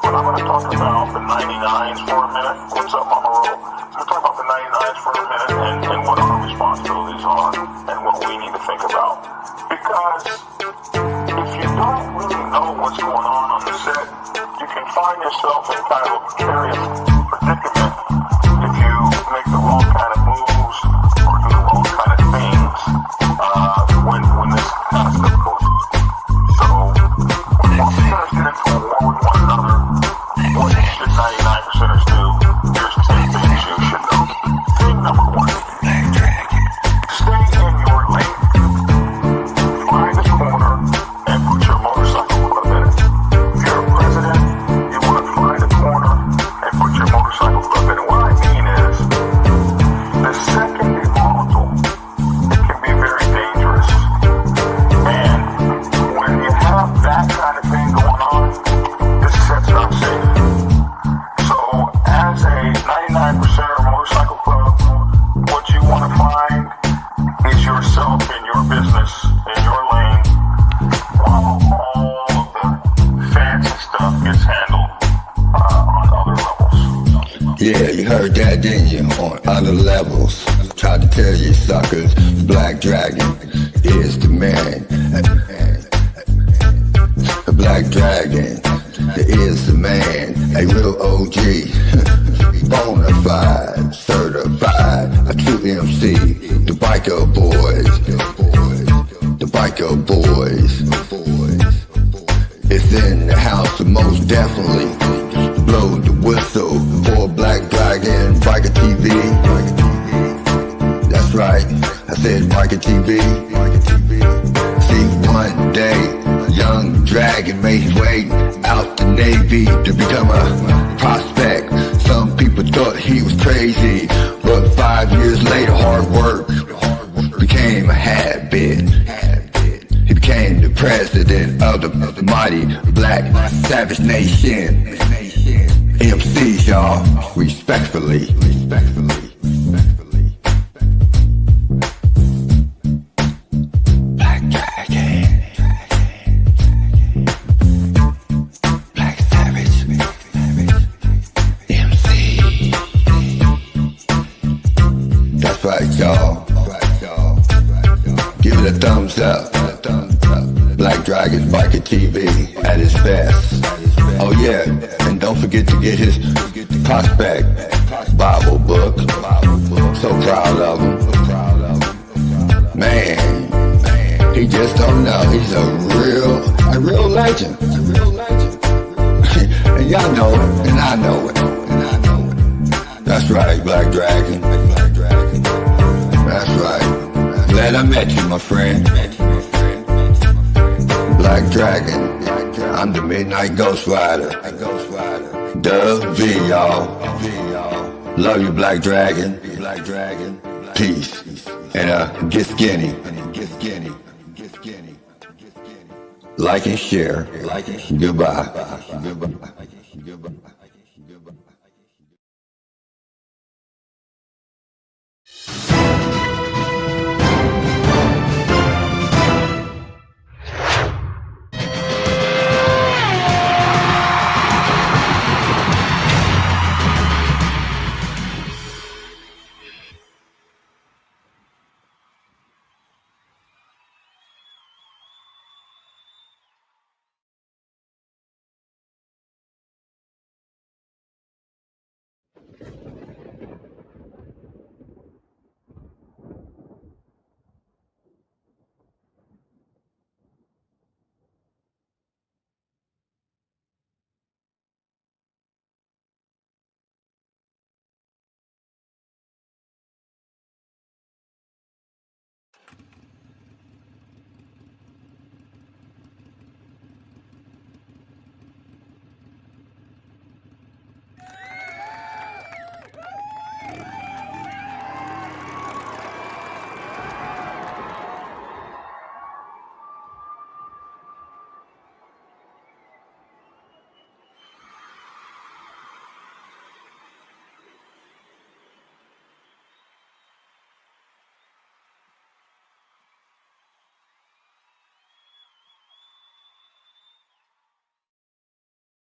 [SPEAKER 2] But I'm going to talk about the 99s for a minute. What's up, Mama Ro? I'm going to talk about the 99s for a minute and what our responsibilities are and what we need to think about. Because if you don't really know what's going on the set, you can find yourself in kind of a precarious predicament if you make the wrong kind of moves or do the wrong kind of things when this kind of stuff goes on. So, when officers get into a war with one another, what should 99%ers do? Here's 10 things you should know. Thing number 1, stay in your lane. Find a corner and put your motorcycle club in it. If you're a president, you want to find a corner and put your motorcycle club in it. What I mean is, the set can be volatile. It can be very dangerous. And when you have that kind of thing going on, this set's not safe. So, as a 99%er motorcycle club, what you want to find is yourself in your business, in your lane, while all of the fancy stuff gets handled on other levels.
[SPEAKER 17] Yeah, you heard that, didn't you? On other levels. Tried to tell you suckers, Black Dragon is the man. The Black Dragon is the man. A real OG. Bonafide, certified, a true MC. The biker boys. The biker boys. It's in the house, most definitely. Blow the whistle for Black Dragon, Biker TV. That's right, I said Biker TV. See, one day, young Dragon made his way out the Navy to become a prospect. Some people thought he was crazy, but 5 years later, hard work became a habit. He became the president of the mighty Black Savage Nation. MCs, y'all, respectfully. Black Dragon. Black Savage. MC. That's right, y'all. Give it a thumbs up. Black Black Dragon Biker TV at his best. Oh yeah, and don't forget to get his Prospect Bible book. So proud of him. Man, he just don't know. He's a real legend. And y'all know it, and I know it. That's right, Black Dragon. That's right. Glad I met you, my friend. Black Dragon. I'm the Midnight Ghost Rider. Dub V, y'all. Love you, Black Dragon. Peace. And get skinny. Like and share. Goodbye.